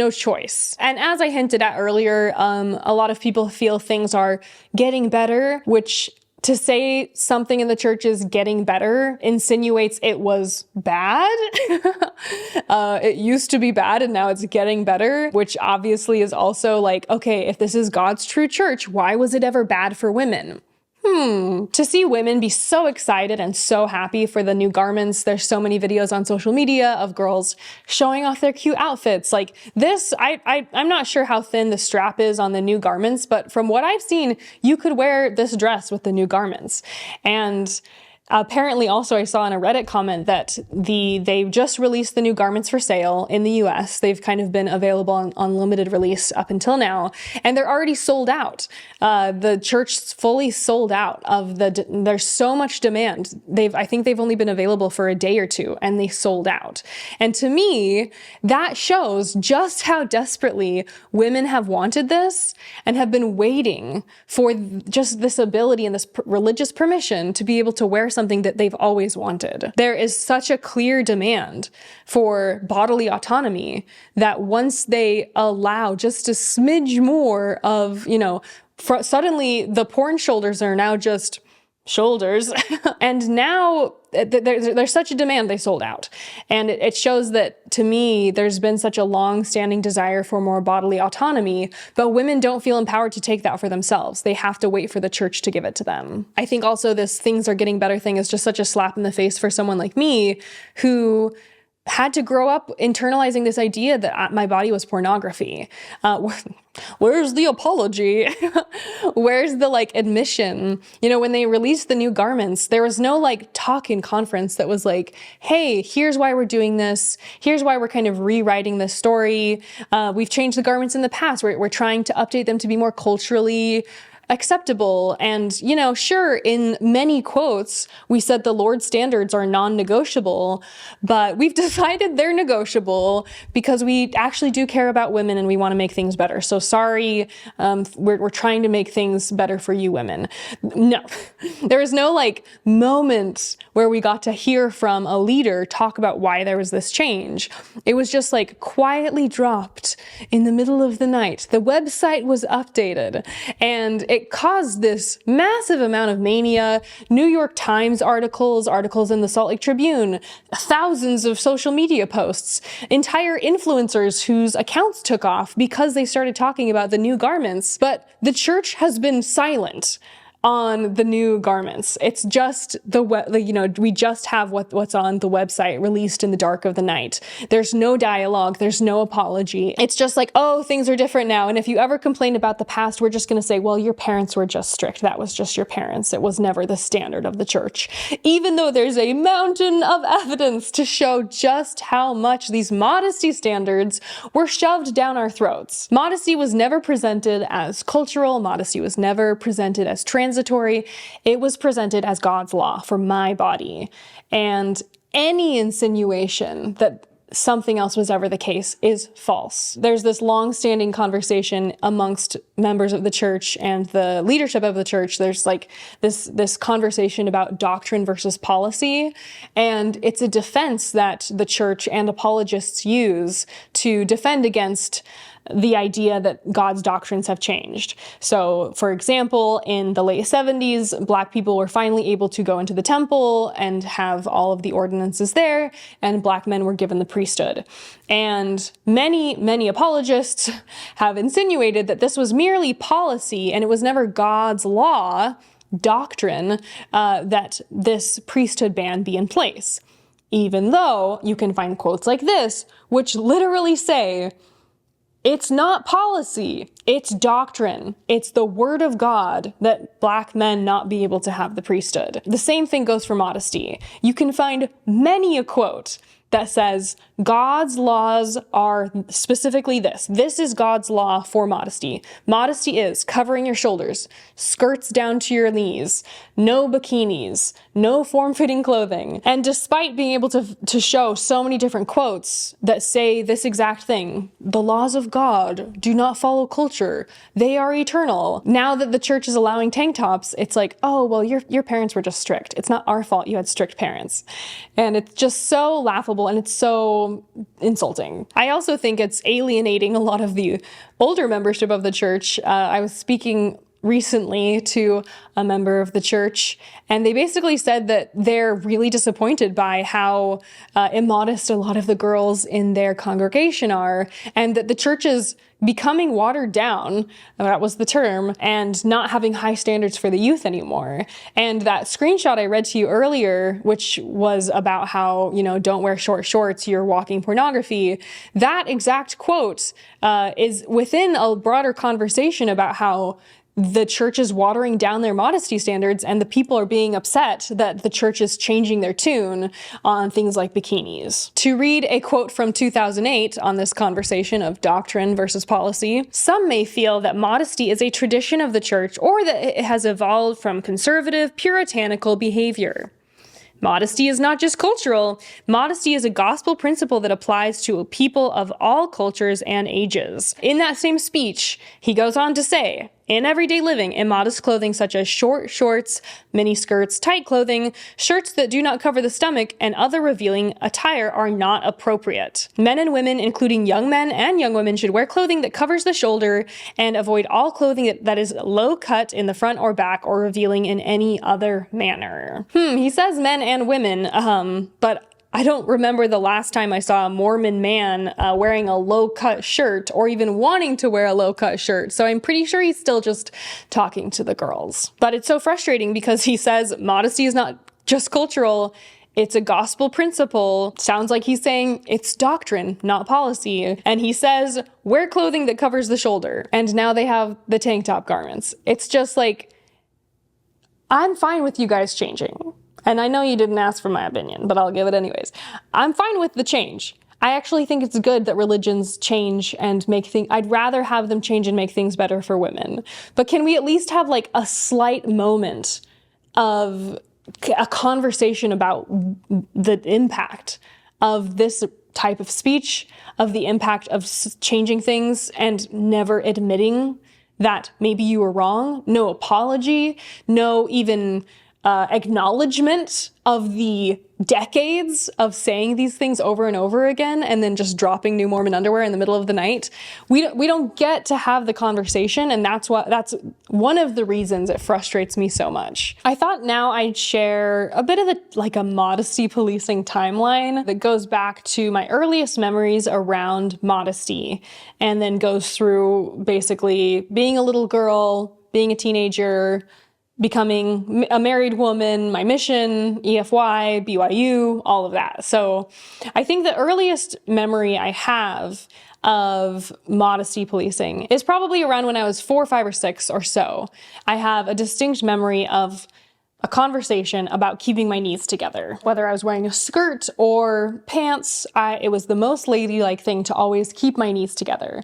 choice. And as I hinted at earlier, a lot of people feel things are getting better, which to say something in the church is getting better insinuates it was bad. It used to be bad and now it's getting better, which obviously is also okay, if this is God's true church, why was it ever bad for women? To see women be so excited and so happy for the new garments. There's so many videos on social media of girls showing off their cute outfits. Like this, I'm not sure how thin the strap is on the new garments, but from what I've seen, you could wear this dress with the new garments. And apparently also I saw in a Reddit comment that they just released the new garments for sale in the US. They've kind of been available on limited release up until now, and they're already sold out. The church's fully sold out of there's so much demand. I think they've only been available for a day or two and they sold out. And to me, that shows just how desperately women have wanted this and have been waiting for just this ability and this religious permission to be able to wear something that they've always wanted. There is such a clear demand for bodily autonomy that once they allow just a smidge more of, suddenly the porn shoulders are now just shoulders. And now there's such a demand, they sold out. And it shows that, to me, there's been such a long-standing desire for more bodily autonomy, but women don't feel empowered to take that for themselves. They have to wait for the church to give it to them. I think also this things are getting better thing is just such a slap in the face for someone like me who had to grow up internalizing this idea that my body was pornography. Where's the apology? Where's the admission? When they released the new garments, there was no talk in conference that was like, hey, here's why we're doing this. Here's why we're kind of rewriting this story. We've changed the garments in the past. We're trying to update them to be more culturally acceptable. And, sure, in many quotes, we said the Lord's standards are non-negotiable, but we've decided they're negotiable because we actually do care about women and we want to make things better. So sorry, we're trying to make things better for you women. No, there was no moment where we got to hear from a leader talk about why there was this change. It was just quietly dropped in the middle of the night. The website was updated and it caused this massive amount of mania. New York Times articles in the Salt Lake Tribune, thousands of social media posts, entire influencers whose accounts took off because they started talking about the new garments. But the church has been silent on the new garments. It's just we just have what's on the website released in the dark of the night. There's no dialogue. There's no apology. It's just oh, things are different now. And if you ever complain about the past, we're just going to say, well, your parents were just strict. That was just your parents. It was never the standard of the church. Even though there's a mountain of evidence to show just how much these modesty standards were shoved down our throats. Modesty was never presented as cultural. Modesty was never presented as transitory. It was presented as God's law for my body. And any insinuation that something else was ever the case is false. There's this long-standing conversation amongst members of the church and the leadership of the church. There's this conversation about doctrine versus policy, and it's a defense that the church and apologists use to defend against the idea that God's doctrines have changed. So, for example, in the late 70s, Black people were finally able to go into the temple and have all of the ordinances there, and Black men were given the priesthood. And many apologists have insinuated that this was merely policy and it was never God's law, doctrine, that this priesthood ban be in place. Even though you can find quotes like this, which literally say, it's not policy, it's doctrine. It's the word of God that Black men not be able to have the priesthood. The same thing goes for modesty. You can find many a quote that says God's laws are specifically this. This is God's law for modesty. Modesty is covering your shoulders, skirts down to your knees, no bikinis, no form-fitting clothing. And despite being able to show so many different quotes that say this exact thing, the laws of God do not follow culture. They are eternal. Now that the church is allowing tank tops, it's oh, well, your parents were just strict. It's not our fault you had strict parents. And it's just so laughable and it's so insulting. I also think it's alienating a lot of the older membership of the church. I was speaking recently to a member of the church, and they basically said that they're really disappointed by how immodest a lot of the girls in their congregation are, and that the church is becoming watered down, that was the term, and not having high standards for the youth anymore. And that screenshot I read to you earlier, which was about how, don't wear short shorts, you're walking pornography, that exact quote is within a broader conversation about how the church is watering down their modesty standards and the people are being upset that the church is changing their tune on things like bikinis. To read a quote from 2008 on this conversation of doctrine versus policy, some may feel that modesty is a tradition of the church or that it has evolved from conservative, puritanical behavior. Modesty is not just cultural. Modesty is a gospel principle that applies to people of all cultures and ages. In that same speech, he goes on to say, in everyday living, immodest clothing such as short shorts, mini skirts, tight clothing, shirts that do not cover the stomach, and other revealing attire are not appropriate. Men and women, including young men and young women, should wear clothing that covers the shoulder and avoid all clothing that is low cut in the front or back or revealing in any other manner. He says men and women, but I don't remember the last time I saw a Mormon man wearing a low-cut shirt or even wanting to wear a low-cut shirt, so I'm pretty sure he's still just talking to the girls. But it's so frustrating because he says modesty is not just cultural, it's a gospel principle. Sounds like he's saying it's doctrine, not policy. And he says, wear clothing that covers the shoulder. And now they have the tank top garments. It's just like, I'm fine with you guys changing. And I know you didn't ask for my opinion, but I'll give it anyways. I'm fine with the change. I actually think it's good that religions change and make things, I'd rather have them change and make things better for women. But can we at least have like a slight moment of a conversation about the impact of this type of speech, of the impact of changing things and never admitting that maybe you were wrong? No apology, no even acknowledgement of the decades of saying these things over and over again and then just dropping new Mormon underwear in the middle of the night. We don't get to have the conversation, and that's one of the reasons it frustrates me so much. I thought now I'd share a bit of a modesty policing timeline that goes back to my earliest memories around modesty and then goes through basically being a little girl, being a teenager, becoming a married woman, my mission, EFY, BYU, all of that. So I think the earliest memory I have of modesty policing is probably around when I was 4, 5, or 6 or so. I have a distinct memory of a conversation about keeping my knees together. Whether I was wearing a skirt or pants, it was the most ladylike thing to always keep my knees together.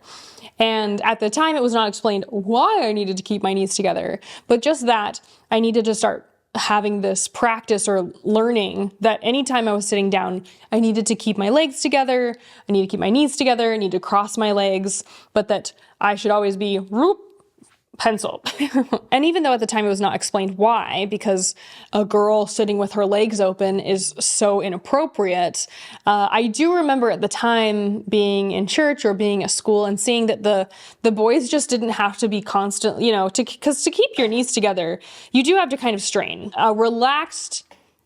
And at the time, it was not explained why I needed to keep my knees together, but just that I needed to start having this practice or learning that anytime I was sitting down, I needed to keep my legs together, I need to keep my knees together, I need to cross my legs, but that I should always be pencil. And even though at the time it was not explained why, because a girl sitting with her legs open is so inappropriate, I do remember at the time being in church or being at school and seeing that the boys just didn't have to be constant, because to keep your knees together, you do have to kind of strain. A relaxed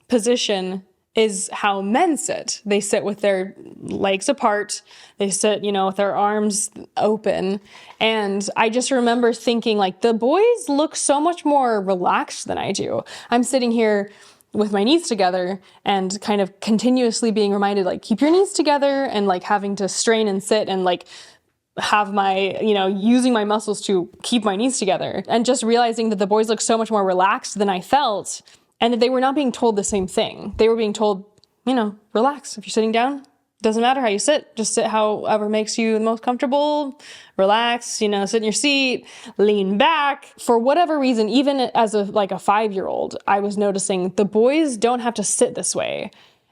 position is how men sit. They sit with their legs apart. They sit, with their arms open. And I just remember thinking, the boys look so much more relaxed than I do. I'm sitting here with my knees together and kind of continuously being reminded, keep your knees together, and having to strain and sit and have my, using my muscles to keep my knees together. And just realizing that the boys look so much more relaxed than I felt. And that they were not being told the same thing. They were being told, relax. If you're sitting down, doesn't matter how you sit. Just sit however makes you the most comfortable. Relax, sit in your seat, lean back. For whatever reason, even as a 5-year-old, I was noticing the boys don't have to sit this way.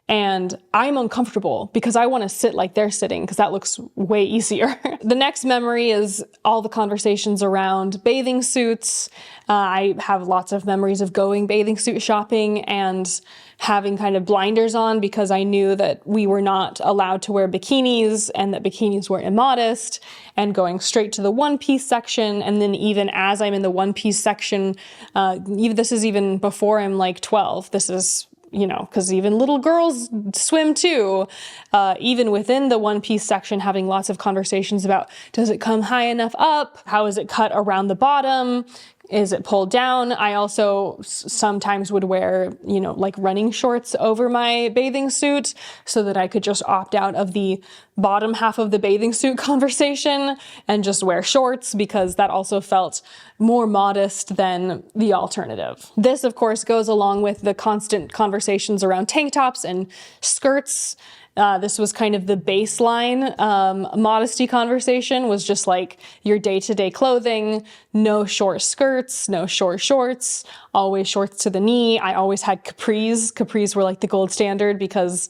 And I'm uncomfortable because I want to sit like they're sitting because that looks way easier. The next memory is all the conversations around bathing suits. I have lots of memories of going bathing suit shopping and having kind of blinders on because I knew that we were not allowed to wear bikinis and that bikinis were immodest, and going straight to the one-piece section. And then even as I'm in the one-piece section, this is even before I'm 12. This is because even little girls swim too. Even within the one-piece section, having lots of conversations about, does it come high enough up? How is it cut around the bottom? Is it pulled down? I also sometimes would wear, running shorts over my bathing suit so that I could just opt out of the bottom half of the bathing suit conversation and just wear shorts because that also felt more modest than the alternative. This, of course, goes along with the constant conversations around tank tops and skirts. This was kind of the baseline modesty conversation, was just like your day-to-day clothing, no short skirts, no short shorts, always shorts to the knee. I always had capris. Capris were like the gold standard because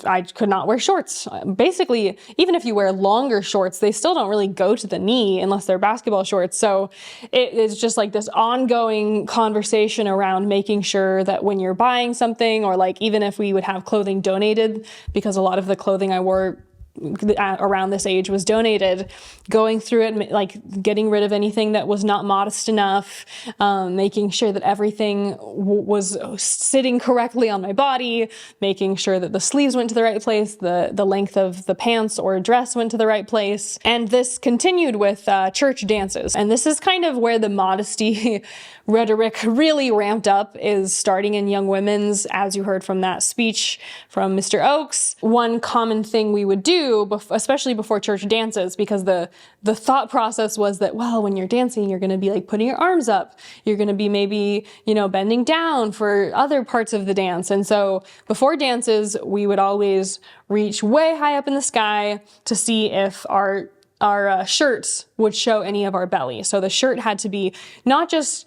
I could not wear shorts. Basically, even if you wear longer shorts, they still don't really go to the knee unless they're basketball shorts. So it is just like this ongoing conversation around making sure that when you're buying something, or like even if we would have clothing donated, because a lot of the clothing I wore around this age was donated, going through it, like getting rid of anything that was not modest enough, making sure that everything was sitting correctly on my body, making sure that the sleeves went to the right place, the length of the pants or dress went to the right place. And this continued with church dances. And this is kind of where the modesty rhetoric really ramped up, is starting in young women's, as you heard from that speech from Mr. Oakes. One common thing we would do, especially before church dances, because the thought process was that, well, when you're dancing, you're going to be like putting your arms up. You're going to be maybe, bending down for other parts of the dance. And so before dances, we would always reach way high up in the sky to see if our shirts would show any of our belly. So the shirt had to be not just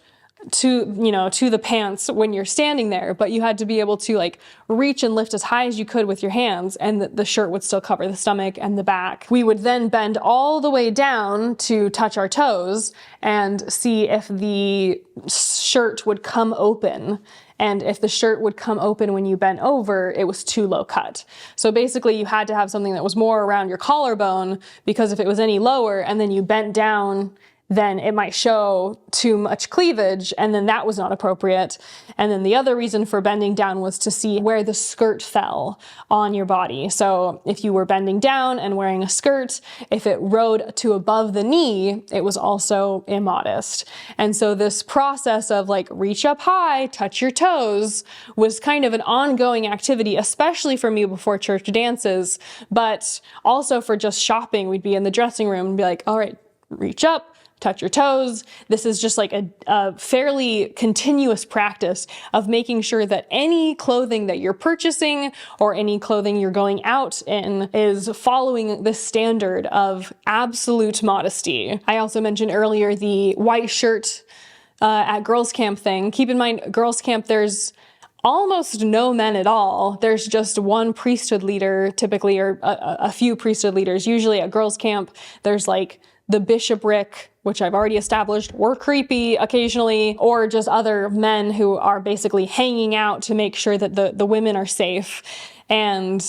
to the pants when you're standing there, but you had to be able to like reach and lift as high as you could with your hands, and the shirt would still cover the stomach and the back. We would then bend all the way down to touch our toes and see if the shirt would come open. And if the shirt would come open when you bent over, it was too low cut. So basically you had to have something that was more around your collarbone, because if it was any lower and then you bent down, then it might show too much cleavage, and then that was not appropriate. And then the other reason for bending down was to see where the skirt fell on your body. So if you were bending down and wearing a skirt, if it rode to above the knee, it was also immodest. And so this process of like reach up high, touch your toes, was kind of an ongoing activity, especially for me before church dances, but also for just shopping. We'd be in the dressing room and be like, all right, reach up, touch your toes. This is just like a fairly continuous practice of making sure that any clothing that you're purchasing or any clothing you're going out in is following the standard of absolute modesty. I also mentioned earlier the white shirt at girls' camp thing. Keep in mind, girls' camp, there's almost no men at all. There's just one priesthood leader typically, or a few priesthood leaders. Usually at girls' camp, there's like the bishopric, which I've already established were creepy occasionally, or just other men who are basically hanging out to make sure that the women are safe. And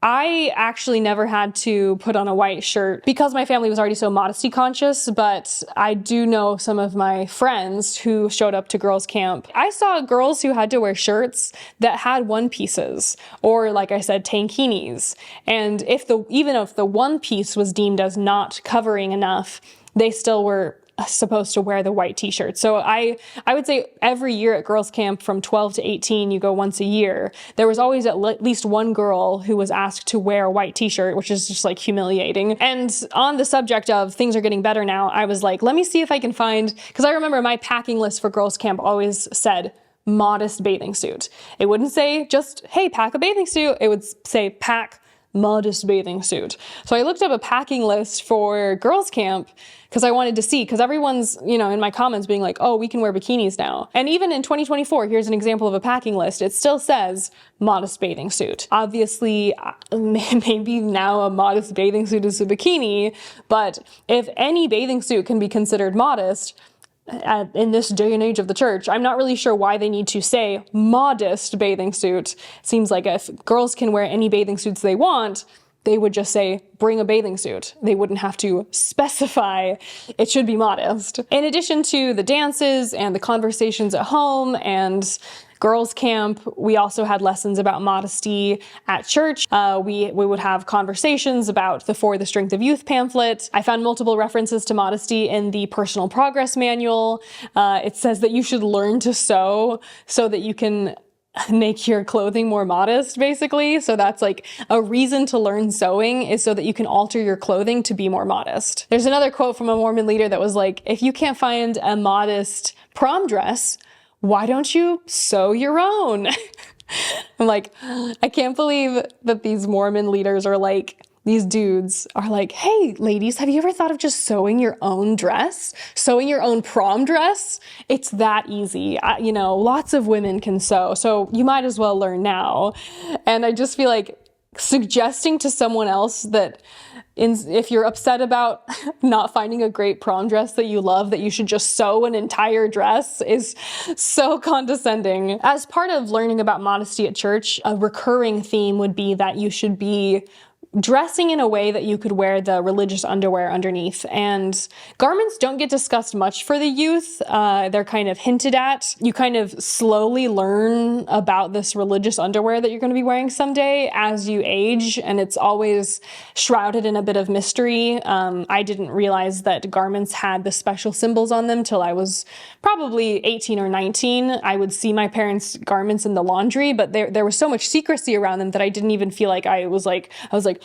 I actually never had to put on a white shirt because my family was already so modesty conscious, but I do know some of my friends who showed up to girls' camp. I saw girls who had to wear shirts that had one pieces, or like I said, tankinis. And even if the one piece was deemed as not covering enough, they still were supposed to wear the white t-shirt. So I would say every year at girls' camp from 12 to 18, you go once a year, there was always at least one girl who was asked to wear a white t-shirt, which is just like humiliating. And on the subject of things are getting better now, I was like, let me see if I can find, because I remember my packing list for girls' camp always said modest bathing suit. It wouldn't say just, hey, pack a bathing suit. It would say pack modest bathing suit. So I looked up a packing list for girls' camp because I wanted to see, because everyone's, in my comments being like, oh, we can wear bikinis now. And even in 2024, here's an example of a packing list. It still says modest bathing suit. Obviously, maybe now a modest bathing suit is a bikini, but if any bathing suit can be considered modest, in this day and age of the church, I'm not really sure why they need to say modest bathing suit. Seems like if girls can wear any bathing suits they want, they would just say, bring a bathing suit. They wouldn't have to specify it should be modest. In addition to the dances and the conversations at home and girls' camp, we also had lessons about modesty at church. We would have conversations about the For the Strength of Youth pamphlet. I found multiple references to modesty in the Personal Progress Manual. It says that you should learn to sew so that you can make your clothing more modest, basically. So that's like a reason to learn sewing, is so that you can alter your clothing to be more modest. There's another quote from a Mormon leader that was like, if you can't find a modest prom dress, why don't you sew your own? I'm like, I can't believe that these Mormon leaders are like, these dudes are like, hey, ladies, have you ever thought of just sewing your own dress? Sewing your own prom dress? It's that easy. Lots of women can sew, so you might as well learn now. And I just feel like suggesting to someone else that if you're upset about not finding a great prom dress that you love, that you should just sew an entire dress is so condescending. As part of learning about modesty at church, a recurring theme would be that you should be dressing in a way that you could wear the religious underwear underneath. And garments don't get discussed much for the youth. They're kind of hinted at. You kind of slowly learn about this religious underwear that you're going to be wearing someday as you age, and it's always shrouded in a bit of mystery. I didn't realize that garments had the special symbols on them till I was probably 18 or 19. I would see my parents' garments in the laundry, but there was so much secrecy around them that I didn't even feel like I was like,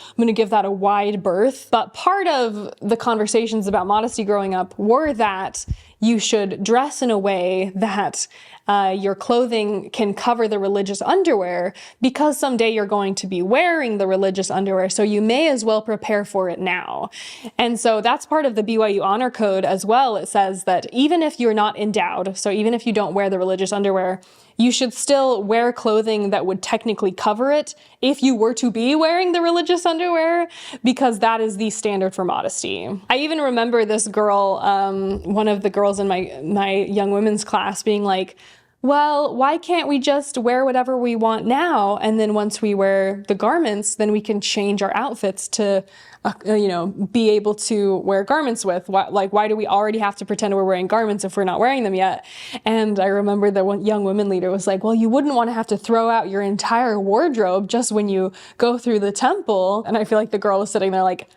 I'm going to give that a wide berth. But part of the conversations about modesty growing up were that you should dress in a way that your clothing can cover the religious underwear, because someday you're going to be wearing the religious underwear, so you may as well prepare for it now. And so that's part of the BYU Honor Code as well. It says that even if you're not endowed, so even if you don't wear the religious underwear, you should still wear clothing that would technically cover it if you were to be wearing the religious underwear, because that is the standard for modesty. I even remember this girl, one of the girls in my young women's class, being like, well, why can't we just wear whatever we want now? And then once we wear the garments, then we can change our outfits to, be able to wear garments with. Why do we already have to pretend we're wearing garments if we're not wearing them yet? And I remember the one young women leader was like, well, you wouldn't want to have to throw out your entire wardrobe just when you go through the temple. And I feel like the girl was sitting there like,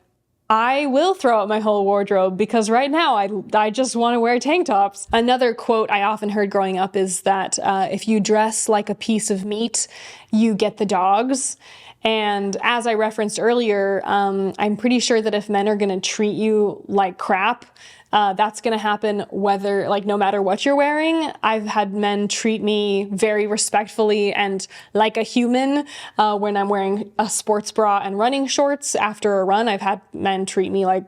I will throw out my whole wardrobe because right now I just want to wear tank tops. Another quote I often heard growing up is that if you dress like a piece of meat, you get the dogs. And as I referenced earlier, I'm pretty sure that if men are going to treat you like crap, that's going to happen no matter what you're wearing. I've had men treat me very respectfully and like a human when I'm wearing a sports bra and running shorts after a run. I've had men treat me like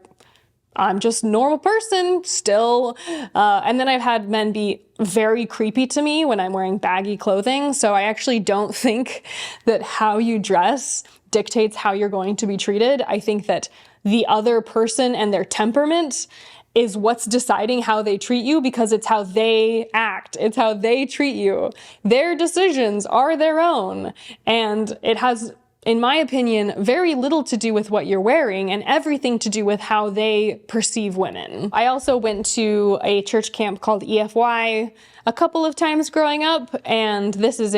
I'm just a normal person still. And then I've had men be very creepy to me when I'm wearing baggy clothing. So I actually don't think that how you dress dictates how you're going to be treated. I think that the other person and their temperament is what's deciding how they treat you, because it's how they act. It's how they treat you. Their decisions are their own. And it has, in my opinion, very little to do with what you're wearing and everything to do with how they perceive women. I also went to a church camp called EFY a couple of times growing up, and this is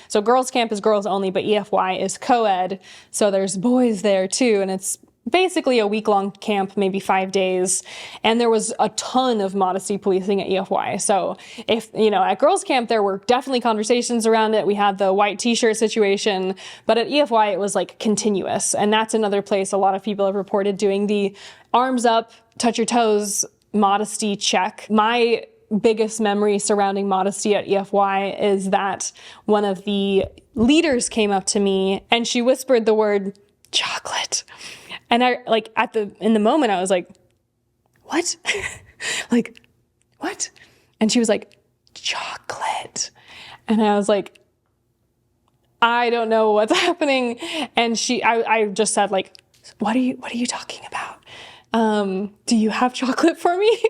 so girls camp is girls only, but EFY is co-ed, so there's boys there too, and it's basically a week-long camp, maybe 5 days, and there was a ton of modesty policing at EFY. So at girls camp, there were definitely conversations around it. We had the white t-shirt situation, but at EFY, it was like continuous. And that's another place a lot of people have reported doing the arms up, touch your toes, modesty check. My biggest memory surrounding modesty at EFY is that one of the leaders came up to me and she whispered the word chocolate. And in the moment, I was like, what? What? And she was like, chocolate. And I was like, I don't know what's happening. And I just said like, what are you talking about? Do you have chocolate for me?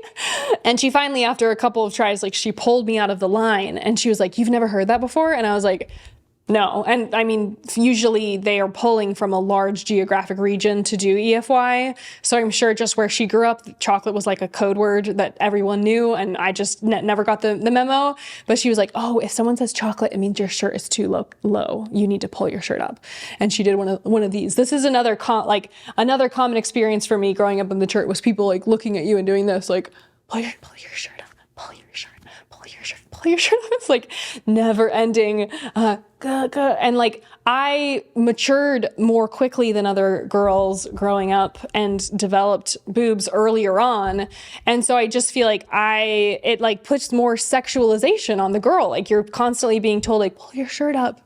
And she finally, after a couple of tries, she pulled me out of the line and she was like, you've never heard that before? And I was like, no. And I mean, usually they are pulling from a large geographic region to do EFY. So I'm sure just where she grew up, chocolate was like a code word that everyone knew. And I just never got the memo. But she was like, oh, if someone says chocolate, it means your shirt is too low. You need to pull your shirt up. And she did one of these. This is another common experience for me growing up in the church was people looking at you and doing this, pull your shirt up, pull your shirt, pull your shirt, pull your shirt up. It's never ending. And I matured more quickly than other girls growing up and developed boobs earlier on. And so I just feel like it like puts more sexualization on the girl. Like you're constantly being told like, pull your shirt up.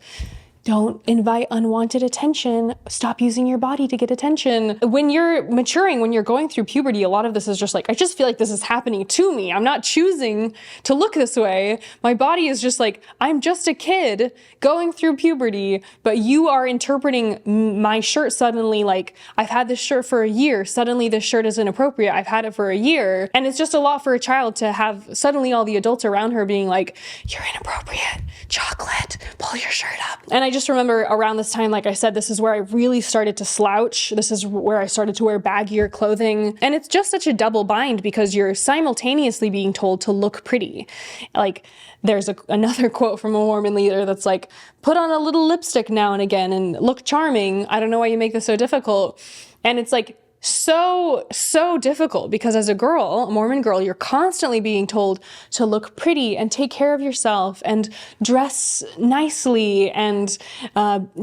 Don't invite unwanted attention. Stop using your body to get attention. When you're maturing, when you're going through puberty, a lot of this is just like, I just feel like this is happening to me. I'm not choosing to look this way. My body is just like, I'm just a kid going through puberty, but you are interpreting my shirt suddenly like, I've had this shirt for a year. Suddenly this shirt is inappropriate. I've had it for a year. And it's just a lot for a child to have suddenly all the adults around her being like, you're inappropriate. Chocolate, pull your shirt up. And I just remember around this time, like I said, this is where I really started to slouch. This is where I started to wear baggier clothing. And it's just such a double bind because you're simultaneously being told to look pretty. Like there's another quote from a Mormon leader that's like, put on a little lipstick now and again and look charming. I don't know why you make this so difficult. And it's like, so difficult because as a girl, a Mormon girl, you're constantly being told to look pretty and take care of yourself and dress nicely and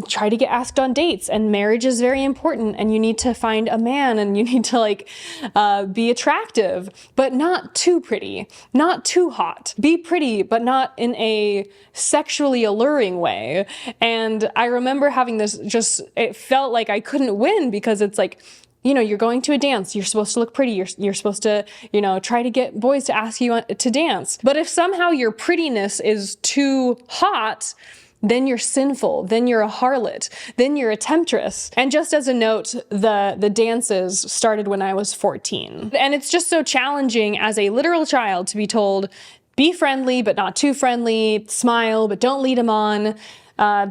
try to get asked on dates. And marriage is very important and you need to find a man and you need to like be attractive, but not too pretty, not too hot. Be pretty, but not in a sexually alluring way. And I remember having this it felt like I couldn't win because it's like, you know, you're going to a dance, you're supposed to look pretty, you're supposed to, you know, try to get boys to ask you to dance. But if somehow your prettiness is too hot, then you're sinful, then you're a harlot, then you're a temptress. And just as a note, the dances started when I was 14. And it's just so challenging as a literal child to be told, be friendly, but not too friendly, smile, but don't lead them on.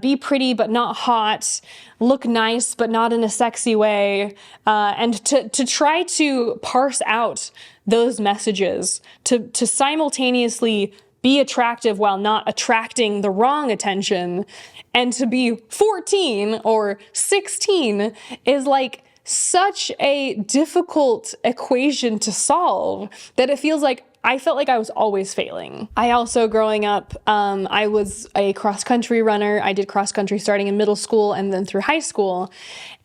Be pretty, but not hot, look nice, but not in a sexy way, and to try to parse out those messages, to simultaneously be attractive while not attracting the wrong attention, and to be 14 or 16 is like such a difficult equation to solve that it feels like I felt like I was always failing. I also, growing up, I was a cross-country runner. I did cross-country starting in middle school and then through high school.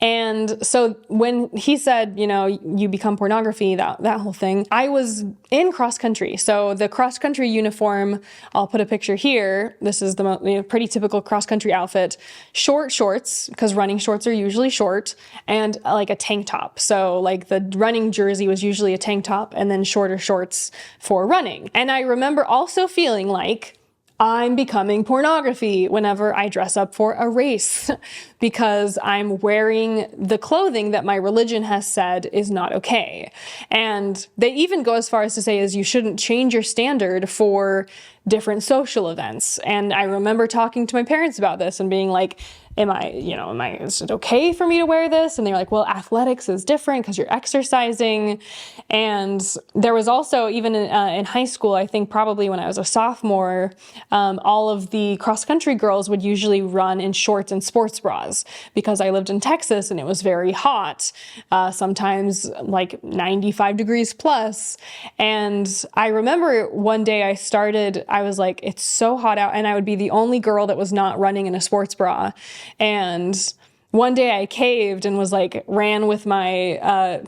And so when he said, you know, you become pornography, that whole thing, I was in cross-country. So the cross-country uniform, I'll put a picture here. This is the pretty typical cross-country outfit. Short shorts, because running shorts are usually short, and like a tank top. So like the running jersey was usually a tank top and then shorter shorts for running. And I remember also feeling like I'm becoming pornography whenever I dress up for a race because I'm wearing the clothing that my religion has said is not okay. And they even go as far as to say is you shouldn't change your standard for different social events. And I remember talking to my parents about this and being like, is it okay for me to wear this? And they're like, well, athletics is different because you're exercising. And there was also, even in high school, I think probably when I was a sophomore, all of the cross-country girls would usually run in shorts and sports bras because I lived in Texas and it was very hot, sometimes like 95 degrees plus. And I remember one day I was like, it's so hot out, and I would be the only girl that was not running in a sports bra. And one day I caved and was like, ran with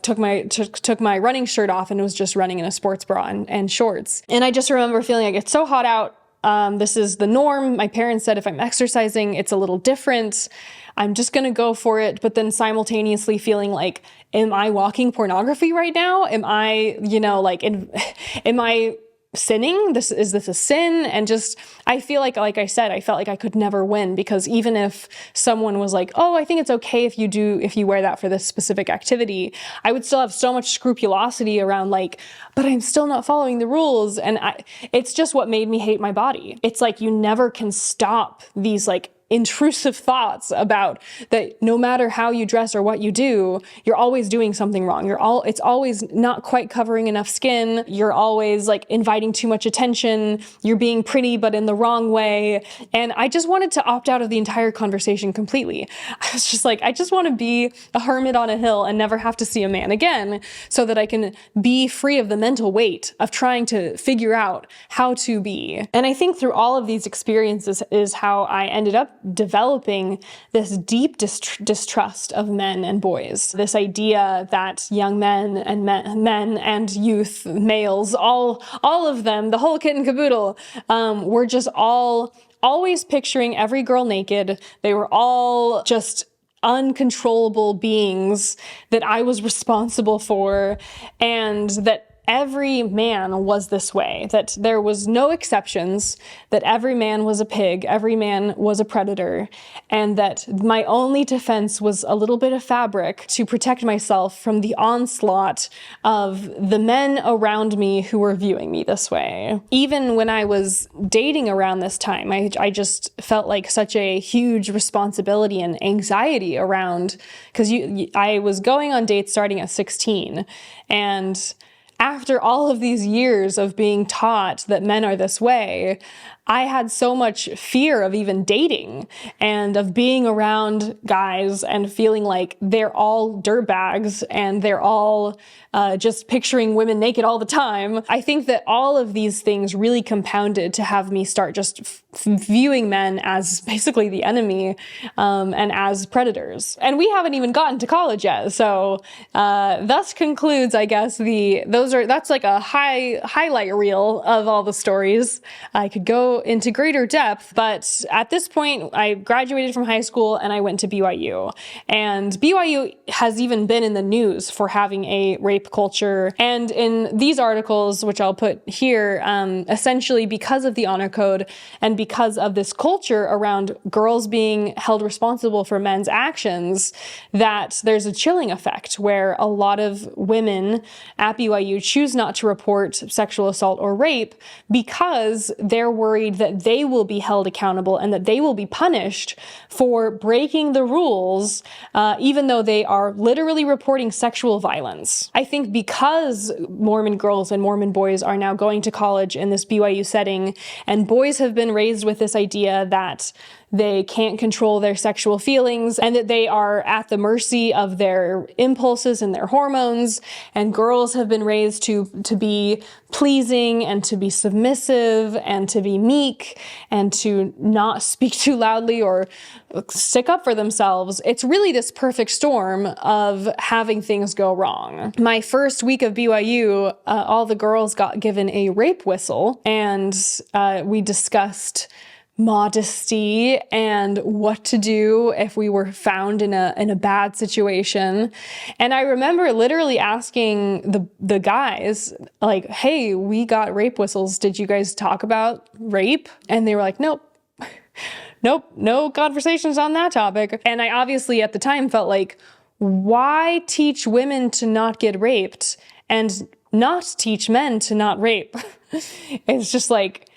took my running shirt off and was just running in a sports bra and shorts. And I just remember feeling like it's so hot out. This is the norm. My parents said if I'm exercising, it's a little different. I'm just going to go for it. But then simultaneously feeling like, am I walking pornography right now? Am I, am I sinning? Is this a sin? And just, I feel like I said, I felt like I could never win because even if someone was like, oh, I think it's okay if you wear that for this specific activity, I would still have so much scrupulosity around like, but I'm still not following the rules. And it's just what made me hate my body. It's like, you never can stop these like intrusive thoughts about that no matter how you dress or what you do, you're always doing something wrong. It's always not quite covering enough skin. You're always like inviting too much attention. You're being pretty, but in the wrong way. And I just wanted to opt out of the entire conversation completely. I was just like, I just want to be a hermit on a hill and never have to see a man again so that I can be free of the mental weight of trying to figure out how to be. And I think through all of these experiences is how I ended up developing this deep distrust of men and boys. This idea that young men and youth, males, all of them, the whole kit and caboodle, were just always picturing every girl naked. They were all just uncontrollable beings that I was responsible for, and that every man was this way, that there was no exceptions, that every man was a pig, every man was a predator, and that my only defense was a little bit of fabric to protect myself from the onslaught of the men around me who were viewing me this way. Even when I was dating around this time, I just felt like such a huge responsibility and anxiety around, because I was going on dates starting at 16, and after all of these years of being taught that men are this way, I had so much fear of even dating and of being around guys and feeling like they're all dirtbags and they're all just picturing women naked all the time. I think that all of these things really compounded to have me start just viewing men as basically the enemy and as predators. And we haven't even gotten to college yet. So thus concludes, I guess, that's like a highlight reel of all the stories. I could go into greater depth, but at this point I graduated from high school and I went to BYU. And BYU has even been in the news for having a rape culture. And in these articles, which I'll put here, essentially because of the honor code and because of this culture around girls being held responsible for men's actions, that there's a chilling effect where a lot of women at BYU choose not to report sexual assault or rape because they're worried that they will be held accountable and that they will be punished for breaking the rules, even though they are literally reporting sexual violence. I think because Mormon girls and Mormon boys are now going to college in this BYU setting, and boys have been raised with this idea that they can't control their sexual feelings and that they are at the mercy of their impulses and their hormones, and girls have been raised to be pleasing and to be submissive and to be meek and to not speak too loudly or stick up for themselves. It's really this perfect storm of having things go wrong. My first week of BYU, all the girls got given a rape whistle, and we discussed modesty and what to do if we were found in a bad situation. And I remember literally asking the guys, like, hey, we got rape whistles. Did you guys talk about rape? And they were like, nope. Nope, no conversations on that topic. And I obviously at the time felt like, why teach women to not get raped and not teach men to not rape? It's just like,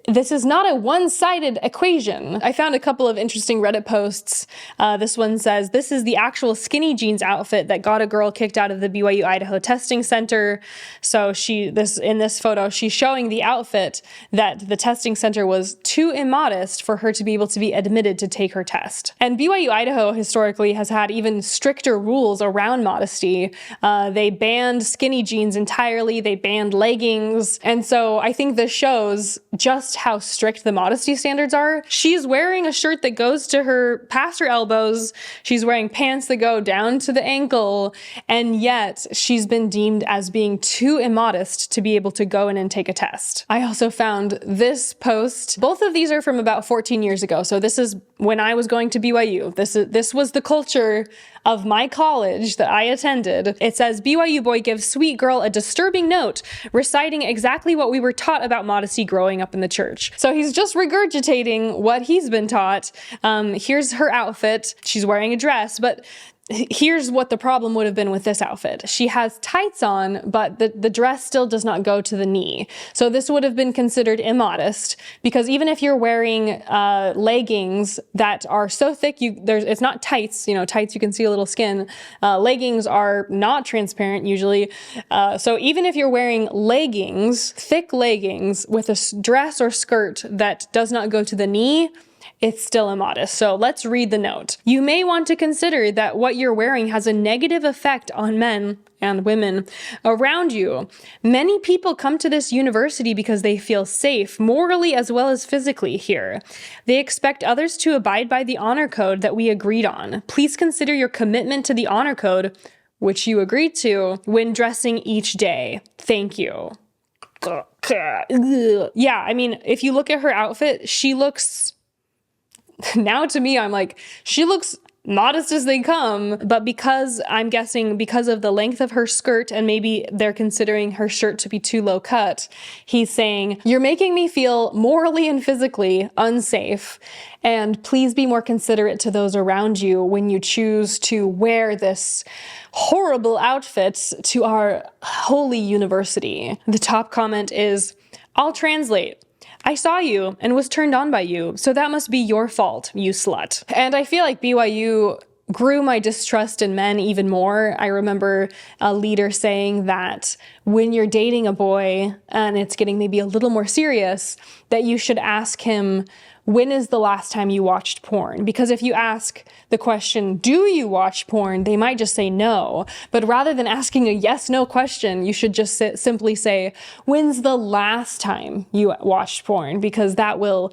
this is not a one-sided equation. I found a couple of interesting Reddit posts. This one says, this is the actual skinny jeans outfit that got a girl kicked out of the BYU Idaho testing center. So in this photo, she's showing the outfit that the testing center was too immodest for her to be able to be admitted to take her test. And BYU Idaho historically has had even stricter rules around modesty. They banned skinny jeans entirely. They banned leggings. And so I think this shows just how strict the modesty standards are. She's wearing a shirt that goes to past her elbows. She's wearing pants that go down to the ankle. And yet she's been deemed as being too immodest to be able to go in and take a test. I also found this post. Both of these are from about 14 years ago. So this is when I was going to BYU. This was the culture of my college that I attended. It says, BYU boy gives sweet girl a disturbing note, reciting exactly what we were taught about modesty growing up in the church. So he's just regurgitating what he's been taught. Here's her outfit. She's wearing a dress, but here's what the problem would have been with this outfit. She has tights on, but the dress still does not go to the knee. So this would have been considered immodest, because even if you're wearing leggings that are so thick, it's not tights. Tights you can see a little skin. Leggings are not transparent usually. So even if you're wearing leggings, thick leggings with a dress or skirt that does not go to the knee, it's still immodest. So let's read the note. You may want to consider that what you're wearing has a negative effect on men and women around you. Many people come to this university because they feel safe, morally as well as physically here. They expect others to abide by the honor code that we agreed on. Please consider your commitment to the honor code, which you agreed to, when dressing each day. Thank you. Yeah, I mean, if you look at her outfit, she looks... Now to me, I'm like, she looks modest as they come, but because I'm guessing because of the length of her skirt and maybe they're considering her shirt to be too low cut, he's saying, you're making me feel morally and physically unsafe, and please be more considerate to those around you when you choose to wear this horrible outfit to our holy university. The top comment is, I'll translate. I saw you and was turned on by you, so that must be your fault, you slut. And I feel like BYU grew my distrust in men even more. I remember a leader saying that when you're dating a boy and it's getting maybe a little more serious, that you should ask him, when is the last time you watched porn? Because if you ask the question, do you watch porn? They might just say no. But rather than asking a yes/no question, you should just simply say, when's the last time you watched porn? Because that will,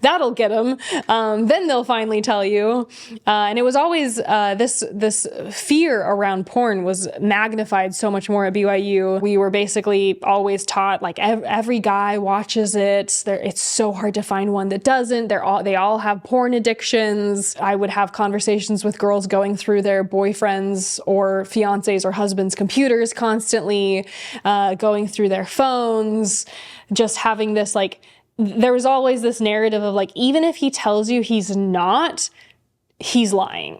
that'll get them. Then they'll finally tell you. And it was always this fear around porn was magnified so much more at BYU. We were basically always taught like every guy watches it. It's so hard to find one that doesn't. They all have porn addictions. I would have conversations with girls going through their boyfriends or fiancés or husbands' computers constantly, going through their phones, just having this like, there was always this narrative of like, even if he tells you he's not, he's lying.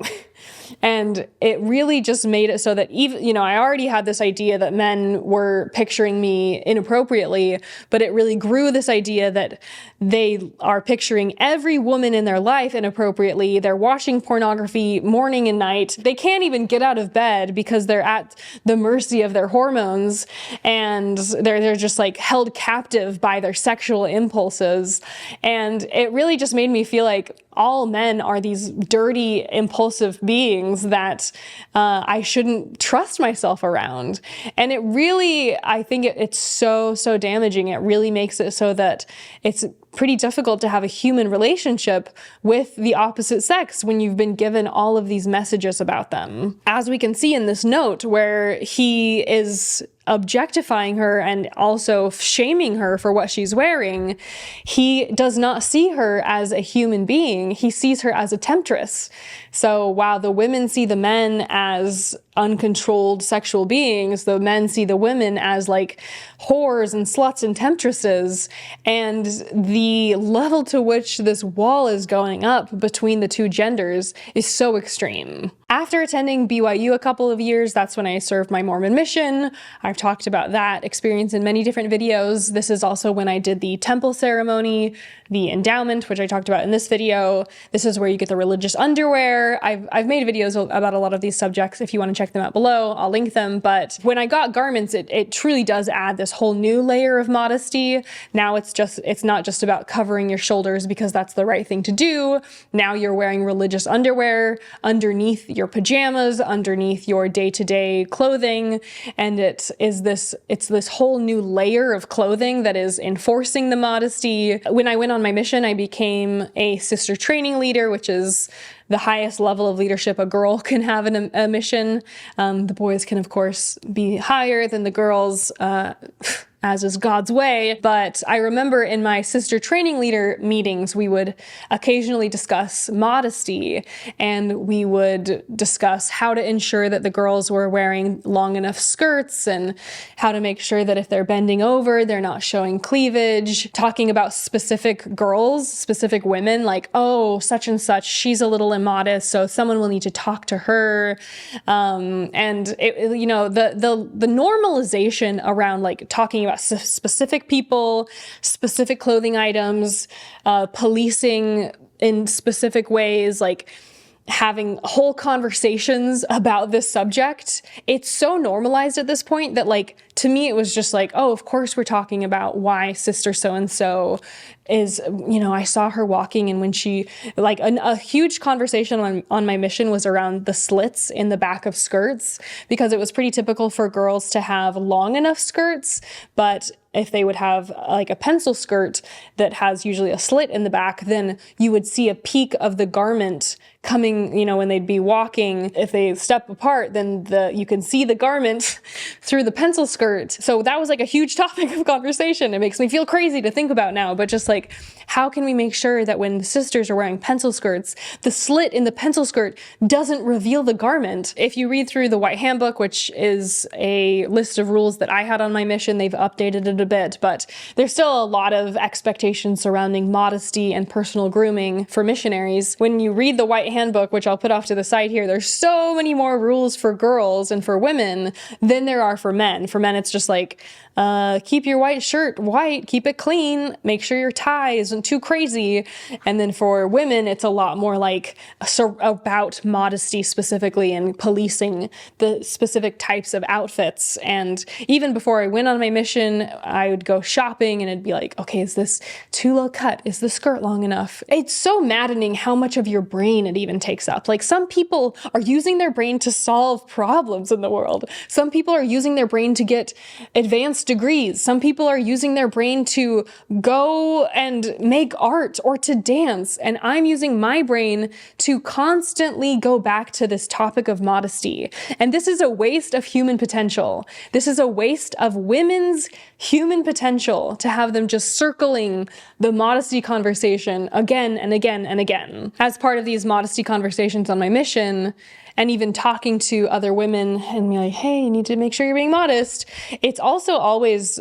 And it really just made it so that even, I already had this idea that men were picturing me inappropriately, but it really grew this idea that they are picturing every woman in their life inappropriately. They're watching pornography morning and night. They can't even get out of bed because they're at the mercy of their hormones, and they're just like held captive by their sexual impulses. And it really just made me feel like all men are these dirty, impulsive beings that I shouldn't trust myself around. And it really, I think it's so damaging. It really makes it so that it's pretty difficult to have a human relationship with the opposite sex when you've been given all of these messages about them. As we can see in this note where he is objectifying her and also shaming her for what she's wearing, he does not see her as a human being. He sees her as a temptress. So while the women see the men as uncontrolled sexual beings, the men see the women as like whores and sluts and temptresses. And the level to which this wall is going up between the two genders is so extreme. After attending BYU a couple of years, that's when I served my Mormon mission. I've talked about that experience in many different videos. This is also when I did the temple ceremony, the endowment, which I talked about in this video. This is where you get the religious underwear. I've made videos about a lot of these subjects. If you want to check them out below, I'll link them. But when I got garments, it truly does add this whole new layer of modesty. Now it's not just about covering your shoulders because that's the right thing to do. Now you're wearing religious underwear underneath your pajamas, underneath your day-to-day clothing. And it's this whole new layer of clothing that is enforcing the modesty. When I went on my mission, I became a sister training leader, which is the highest level of leadership a girl can have in a mission. The boys can, of course, be higher than the girls, as is God's way. But I remember in my sister training leader meetings, we would occasionally discuss modesty, and we would discuss how to ensure that the girls were wearing long enough skirts and how to make sure that if they're bending over, they're not showing cleavage, talking about specific girls, specific women, like, oh, such and such, she's a little immodest, so someone will need to talk to her. And the normalization around like talking about specific people, specific clothing items, policing in specific ways, like having whole conversations about this subject. It's so normalized at this point that like, to me, it was just like, oh, of course we're talking about why sister so-and-so is, I saw her walking, and when she, like, a huge conversation on my mission was around the slits in the back of skirts, because it was pretty typical for girls to have long enough skirts, but if they would have like a pencil skirt that has usually a slit in the back, then you would see a peak of the garment coming, when they'd be walking. If they step apart, then you can see the garment through the pencil skirt. So that was like a huge topic of conversation. It makes me feel crazy to think about now, but just like, how can we make sure that when the sisters are wearing pencil skirts, the slit in the pencil skirt doesn't reveal the garment? If you read through the White Handbook, which is a list of rules that I had on my mission, they've updated it a bit, but there's still a lot of expectations surrounding modesty and personal grooming for missionaries. When you read the White Handbook, which I'll put off to the side here, there's so many more rules for girls and for women than there are for men. For men, it's just like, keep your white shirt white, keep it clean, make sure your tie isn't too crazy. And then for women, it's a lot more like about modesty specifically and policing the specific types of outfits. And even before I went on my mission, I would go shopping and it'd be like, okay, is this too low cut? Is the skirt long enough? It's so maddening how much of your brain it even takes up. Like, some people are using their brain to solve problems in the world. Some people are using their brain to get advanced degrees. Some people are using their brain to go and make art or to dance. And I'm using my brain to constantly go back to this topic of modesty. And this is a waste of human potential. This is a waste of women's human potential to have them just circling the modesty conversation again and again and again. As part of these modesty conversations on my mission, and even talking to other women and be like, hey, you need to make sure you're being modest. It's also always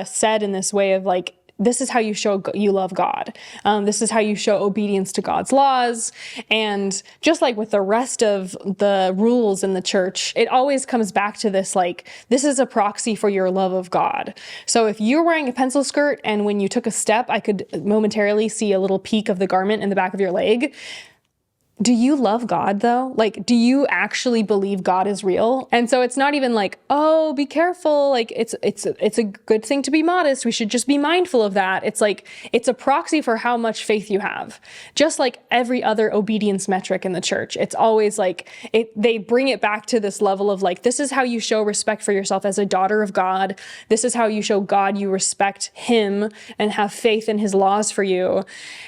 said in this way of like, this is how you show you love God. This is how you show obedience to God's laws. And just like with the rest of the rules in the church, it always comes back to this, like, this is a proxy for your love of God. So if you're wearing a pencil skirt and when you took a step, I could momentarily see a little peek of the garment in the back of your leg. Do you love God though? Like, do you actually believe God is real? And so it's not even like, oh, be careful. Like, it's a good thing to be modest. We should just be mindful of that. It's like, it's a proxy for how much faith you have. Just like every other obedience metric in the church. It's always like, they bring it back to this level of like, this is how you show respect for yourself as a daughter of God. This is how you show God you respect him and have faith in his laws for you.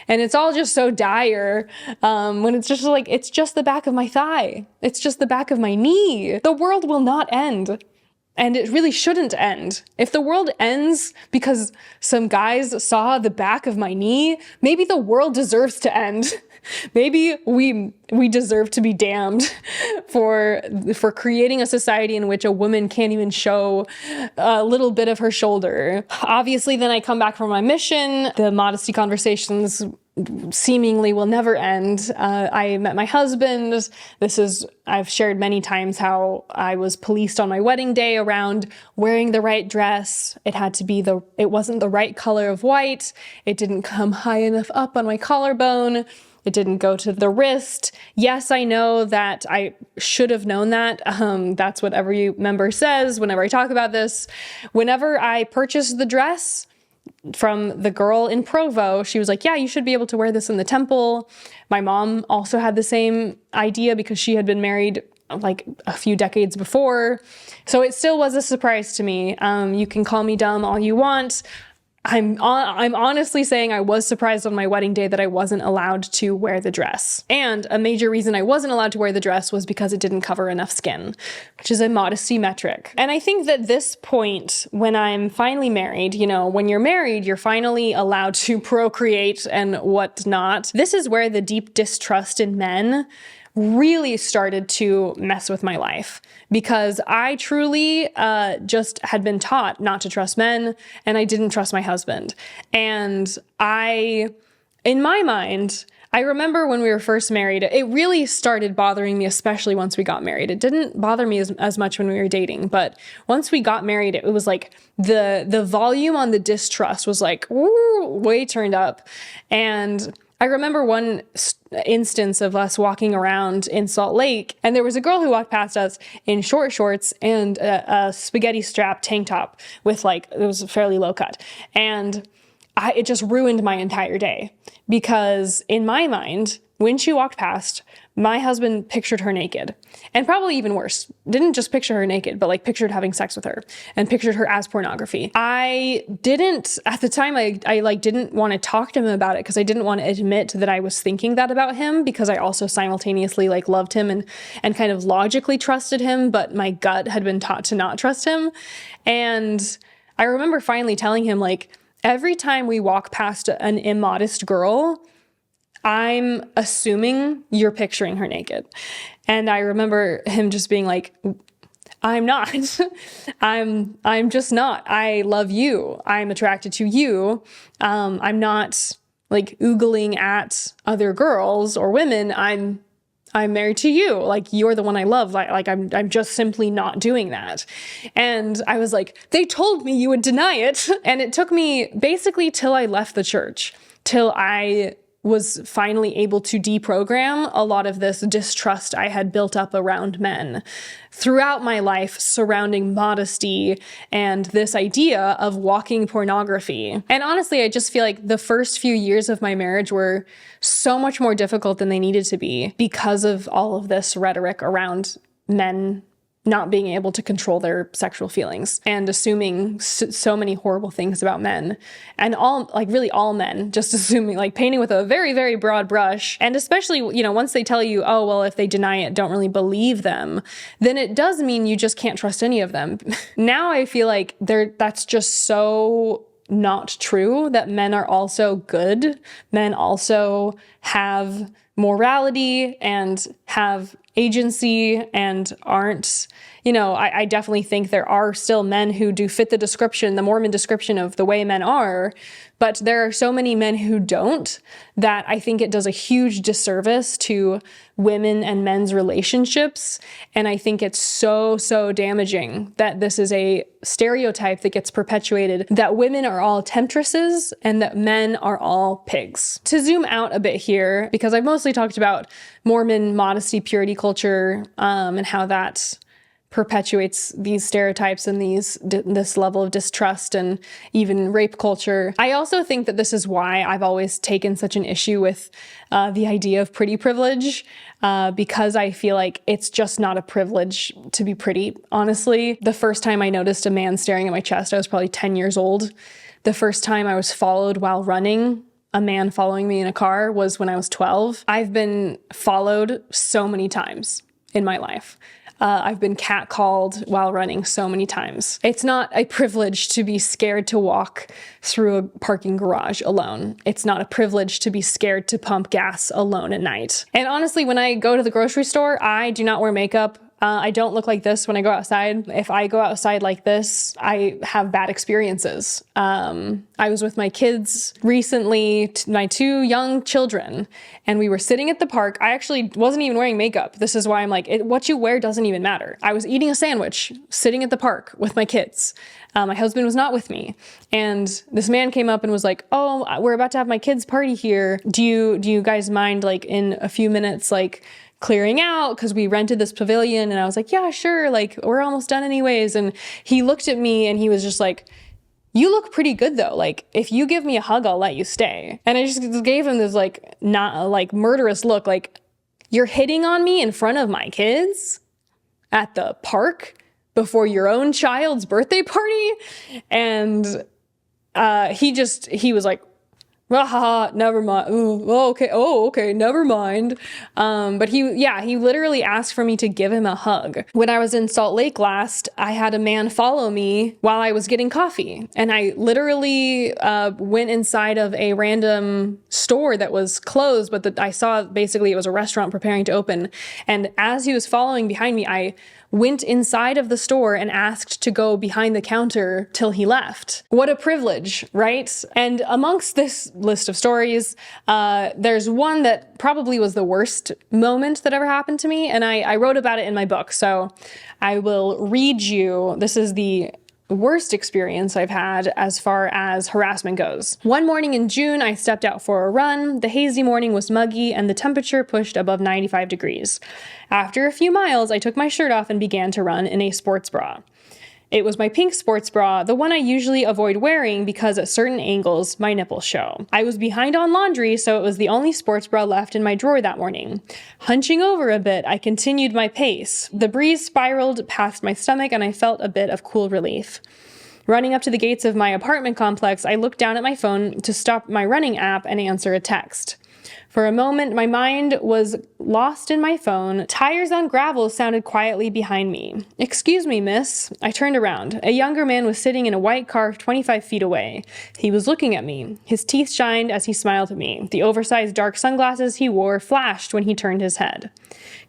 And it's all just so dire when it's just like, it's just the back of my thigh. It's just the back of my knee. The world will not end. And it really shouldn't end. If the world ends because some guys saw the back of my knee, maybe the world deserves to end. Maybe we deserve to be damned for creating a society in which a woman can't even show a little bit of her shoulder. Obviously, then I come back from my mission. The modesty conversations seemingly will never end. I met my husband. I've shared many times how I was policed on my wedding day around wearing the right dress. It had to be it wasn't the right color of white. It didn't come high enough up on my collarbone. It didn't go to the wrist. Yes, I know that I should have known that. That's what every member says whenever I talk about this. Whenever I purchased the dress from the girl in Provo, she was like, yeah, you should be able to wear this in the temple. My mom also had the same idea because she had been married like a few decades before. So it still was a surprise to me. You can call me dumb all you want. I'm honestly saying I was surprised on my wedding day that I wasn't allowed to wear the dress. And a major reason I wasn't allowed to wear the dress was because it didn't cover enough skin, which is a modesty metric. And I think that this point, when I'm finally married, when you're married, you're finally allowed to procreate and whatnot. This is where the deep distrust in men really started to mess with my life, because I truly just had been taught not to trust men, and I didn't trust my husband. And in my mind, I remember when we were first married, it really started bothering me, especially once we got married. It didn't bother me as much when we were dating, but once we got married, it was like the volume on the distrust was like, ooh, way turned up. And I remember one instance of us walking around in Salt Lake, and there was a girl who walked past us in short shorts and a spaghetti strap tank top with it was fairly low cut. And it just ruined my entire day, because in my mind, when she walked past, my husband pictured her naked, and probably even worse, didn't just picture her naked, but like pictured having sex with her and pictured her as pornography. I didn't, at the time, I like didn't want to talk to him about it because I didn't want to admit that I was thinking that about him, because I also simultaneously like loved him and kind of logically trusted him, but my gut had been taught to not trust him. And I remember finally telling him, like, every time we walk past an immodest girl, I'm assuming you're picturing her naked. And I remember him just being like, I'm not. I'm just not. I love you. I'm attracted to you. I'm not like oogling at other girls or women. I'm married to you. Like, you're the one I love. Like I'm just simply not doing that. And I was like, they told me you would deny it. And it took me basically till I left the church, till I was finally able to deprogram a lot of this distrust I had built up around men throughout my life surrounding modesty and this idea of walking pornography. And honestly, I just feel like the first few years of my marriage were so much more difficult than they needed to be because of all of this rhetoric around men not being able to control their sexual feelings and assuming so many horrible things about men, and all, like really all men, just assuming, like painting with a very, very broad brush. And especially, you know, once they tell you, oh, well, if they deny it, don't really believe them, then it does mean you just can't trust any of them. Now I feel like that's just so not true, that men are also good. Men also have morality and have agency and aren't, you know, I definitely think there are still men who do fit the description, the Mormon description of the way men are, but there are so many men who don't, that I think it does a huge disservice to women and men's relationships. And I think it's so, so damaging that this is a stereotype that gets perpetuated, that women are all temptresses and that men are all pigs. To zoom out a bit here, because I've mostly talked about Mormon modesty, purity culture, and how that perpetuates these stereotypes and this level of distrust and even rape culture. I also think that this is why I've always taken such an issue with the idea of pretty privilege, because I feel like it's just not a privilege to be pretty, honestly. The first time I noticed a man staring at my chest, I was probably 10 years old. The first time I was followed while running, a man following me in a car, was when I was 12. I've been followed so many times in my life. I've been catcalled while running so many times. It's not a privilege to be scared to walk through a parking garage alone. It's not a privilege to be scared to pump gas alone at night. And honestly, when I go to the grocery store, I do not wear makeup. I don't look like this when I go outside. If I go outside like this, I have bad experiences. I was with my kids recently, my 2 young children, and we were sitting at the park. I actually wasn't even wearing makeup. This is why I'm like, what you wear doesn't even matter. I was eating a sandwich, sitting at the park with my kids. My husband was not with me. And this man came up and was like, oh, we're about to have my kids' party here. Do you guys mind, like, in a few minutes, like, clearing out, because we rented this pavilion? And I was like, yeah, sure, like, we're almost done anyways. And he looked at me and he was just like, you look pretty good though. Like, if you give me a hug, I'll let you stay. And I just gave him this like, not like murderous look, like, you're hitting on me in front of my kids at the park before your own child's birthday party? And he was like, never mind. Okay, never mind. But he literally asked for me to give him a hug. When I was in Salt Lake last, I had a man follow me while I was getting coffee. And I literally went inside of a random store that was closed, but I saw basically it was a restaurant preparing to open. And as he was following behind me, I went inside of the store and asked to go behind the counter till he left. What a privilege, right? And amongst this list of stories, there's one that probably was the worst moment that ever happened to me, and I wrote about it in my book, so I will read you. This is the worst experience I've had as far as harassment goes. One morning in June, I stepped out for a run. The hazy morning was muggy and the temperature pushed above 95 degrees. After a few miles, I took my shirt off and began to run in a sports bra. It was my pink sports bra, the one I usually avoid wearing because at certain angles, my nipples show. I was behind on laundry, so it was the only sports bra left in my drawer that morning. Hunching over a bit, I continued my pace. The breeze spiraled past my stomach and I felt a bit of cool relief. Running up to the gates of my apartment complex, I looked down at my phone to stop my running app and answer a text. For a moment, my mind was lost in my phone. Tires on gravel sounded quietly behind me. "Excuse me, miss." I turned around. A younger man was sitting in a white car 25 feet away. He was looking at me. His teeth shined as he smiled at me. The oversized dark sunglasses he wore flashed when he turned his head.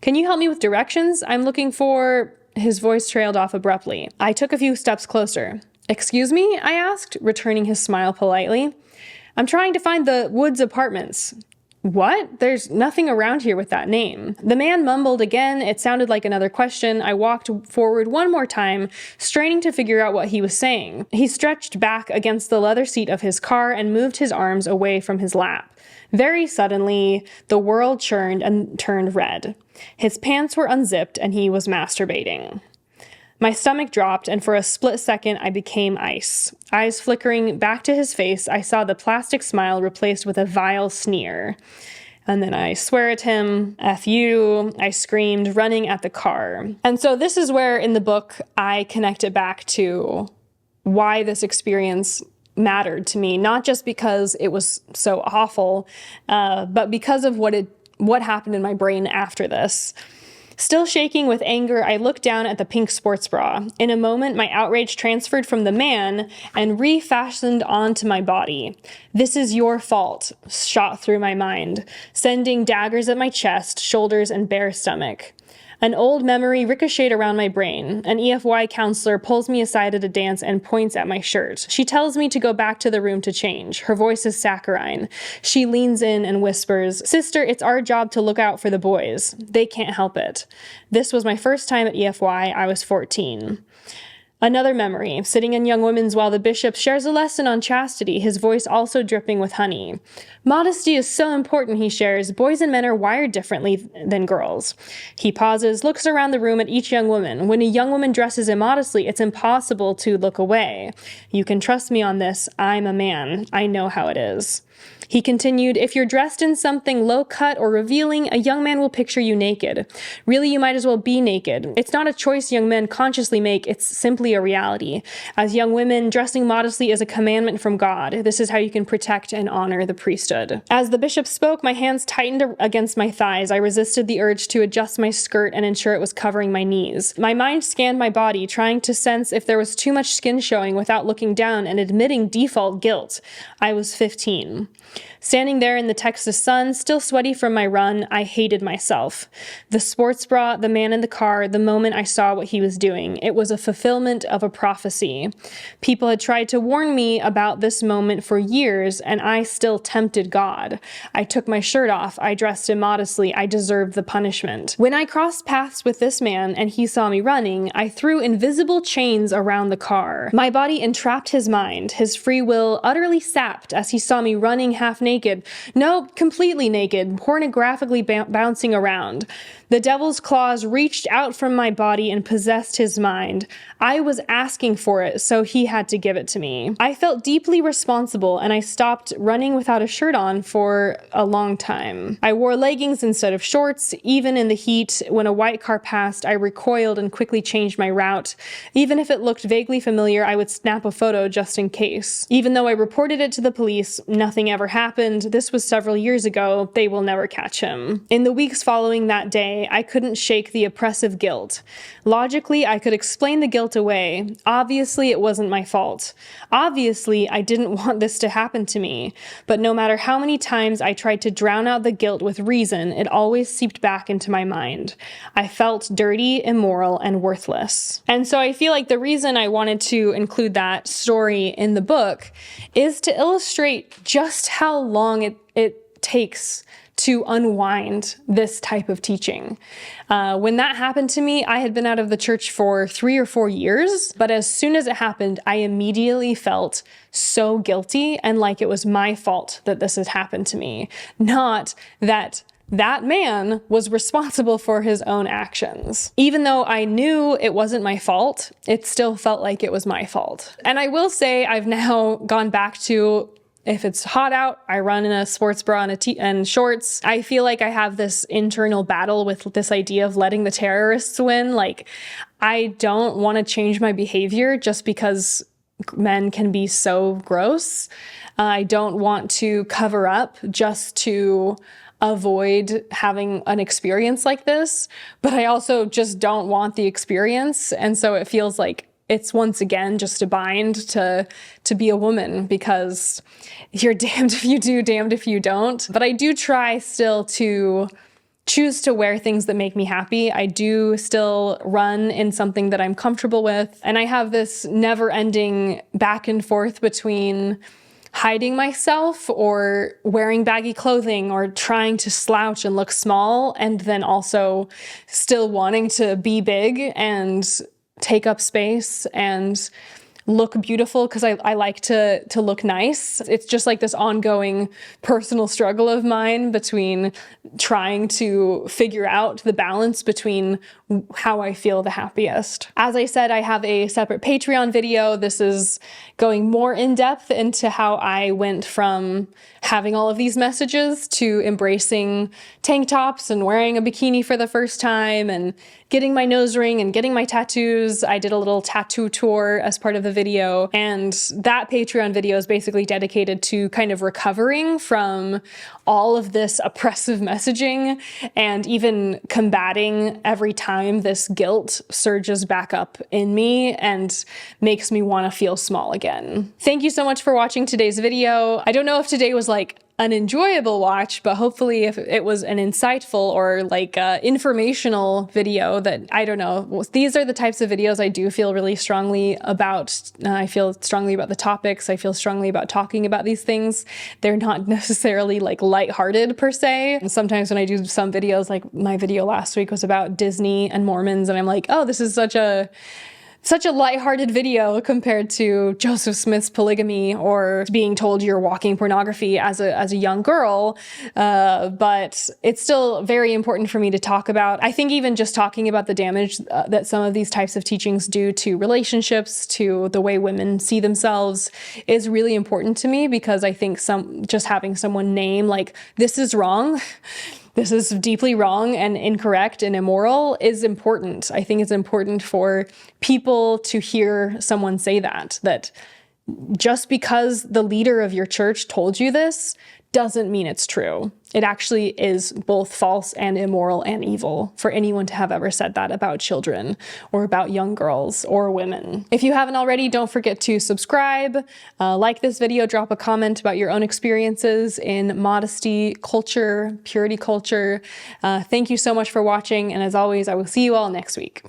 "Can you help me with directions? I'm looking for..." His voice trailed off abruptly. I took a few steps closer. "Excuse me?" I asked, returning his smile politely. "I'm trying to find the Woods Apartments." "What? There's nothing around here with that name." The man mumbled again. It sounded like another question. I walked forward one more time, straining to figure out what he was saying. He stretched back against the leather seat of his car and moved his arms away from his lap. Very suddenly, the world churned and turned red. His pants were unzipped and he was masturbating. My stomach dropped, and for a split second, I became ice. Eyes flickering back to his face, I saw the plastic smile replaced with a vile sneer. And then I swear at him, "F you," I screamed, running at the car. And so this is where, in the book, I connect it back to why this experience mattered to me, not just because it was so awful, but because of what happened in my brain after this. Still shaking with anger, I looked down at the pink sports bra. In a moment, my outrage transferred from the man and refastened onto my body. "This is your fault," shot through my mind, sending daggers at my chest, shoulders, and bare stomach. An old memory ricocheted around my brain. An EFY counselor pulls me aside at a dance and points at my shirt. She tells me to go back to the room to change. Her voice is saccharine. She leans in and whispers, "Sister, it's our job to look out for the boys. They can't help it." This was my first time at EFY. I was 14. Another memory, sitting in Young Women's while the bishop shares a lesson on chastity, his voice also dripping with honey. "Modesty is so important," he shares. "Boys and men are wired differently than girls." He pauses, looks around the room at each young woman. When a young woman dresses immodestly, it's impossible to look away. "You can trust me on this. I'm a man. I know how it is." He continued, "If you're dressed in something low-cut or revealing, a young man will picture you naked. Really, you might as well be naked. It's not a choice young men consciously make, it's simply a reality. As young women, dressing modestly is a commandment from God. This is how you can protect and honor the priesthood." As the bishop spoke, my hands tightened against my thighs. I resisted the urge to adjust my skirt and ensure it was covering my knees. My mind scanned my body, trying to sense if there was too much skin showing without looking down and admitting default guilt. I was 15. Standing there in the Texas sun, still sweaty from my run, I hated myself. The sports bra, the man in the car, the moment I saw what he was doing. It was a fulfillment of a prophecy. People had tried to warn me about this moment for years, and I still tempted God. I took my shirt off. I dressed immodestly. I deserved the punishment. When I crossed paths with this man and he saw me running, I threw invisible chains around the car. My body entrapped his mind, his free will utterly sapped as he saw me running half naked. No, completely naked, pornographically bouncing around. The devil's claws reached out from my body and possessed his mind. I was asking for it, so he had to give it to me. I felt deeply responsible, and I stopped running without a shirt on for a long time. I wore leggings instead of shorts. Even in the heat, when a white car passed, I recoiled and quickly changed my route. Even if it looked vaguely familiar, I would snap a photo just in case. Even though I reported it to the police, nothing ever happened. This was several years ago. They will never catch him. In the weeks following that day, I couldn't shake the oppressive guilt. Logically, I could explain the guilt away. Obviously, it wasn't my fault. Obviously, I didn't want this to happen to me. But no matter how many times I tried to drown out the guilt with reason, it always seeped back into my mind. I felt dirty, immoral, and worthless. And so I feel like the reason I wanted to include that story in the book is to illustrate just how long it takes to unwind this type of teaching. When that happened to me, I had been out of the church for 3 or 4 years, but as soon as it happened, I immediately felt so guilty and like it was my fault that this had happened to me. Not that that man was responsible for his own actions. Even though I knew it wasn't my fault, it still felt like it was my fault. And I will say I've now gone back to, if it's hot out, I run in a sports bra and shorts. I feel like I have this internal battle with this idea of letting the terrorists win. Like, I don't want to change my behavior just because men can be so gross. I don't want to cover up just to avoid having an experience like this, but I also just don't want the experience. And so it feels like it's once again just a bind to be a woman, because you're damned if you do, damned if you don't. But I do try still to choose to wear things that make me happy. I do still run in something that I'm comfortable with. And I have this never-ending back and forth between hiding myself or wearing baggy clothing or trying to slouch and look small, and then also still wanting to be big and take up space and look beautiful, because I like to look nice. It's just like this ongoing personal struggle of mine between trying to figure out the balance between how I feel the happiest. As I said, I have a separate Patreon video. This is going more in depth into how I went from having all of these messages to embracing tank tops and wearing a bikini for the first time and getting my nose ring and getting my tattoos. I did a little tattoo tour as part of the video, and that Patreon video is basically dedicated to kind of recovering from all of this oppressive messaging and even combating every time this guilt surges back up in me and makes me want to feel small again. Thank you so much for watching today's video. I don't know if today was like an enjoyable watch, but hopefully if it was an insightful or like informational video that, I don't know, these are the types of videos I do feel really strongly about. I feel strongly about the topics. I feel strongly about talking about these things. They're not necessarily like lighthearted per se. And sometimes when I do some videos, like my video last week was about Disney and Mormons, and I'm like, oh, this is such a lighthearted video compared to Joseph Smith's polygamy or being told you're walking pornography as a young girl. But it's still very important for me to talk about. I think even just talking about the damage that some of these types of teachings do to relationships, to the way women see themselves, is really important to me, because I think just having someone name like, this is wrong, this is deeply wrong and incorrect and immoral, is important. I think it's important for people to hear someone say that just because the leader of your church told you this doesn't mean it's true. It actually is both false and immoral and evil for anyone to have ever said that about children or about young girls or women. If you haven't already, don't forget to subscribe, like this video, drop a comment about your own experiences in modesty culture, purity culture. Thank you so much for watching, and as always, I will see you all next week.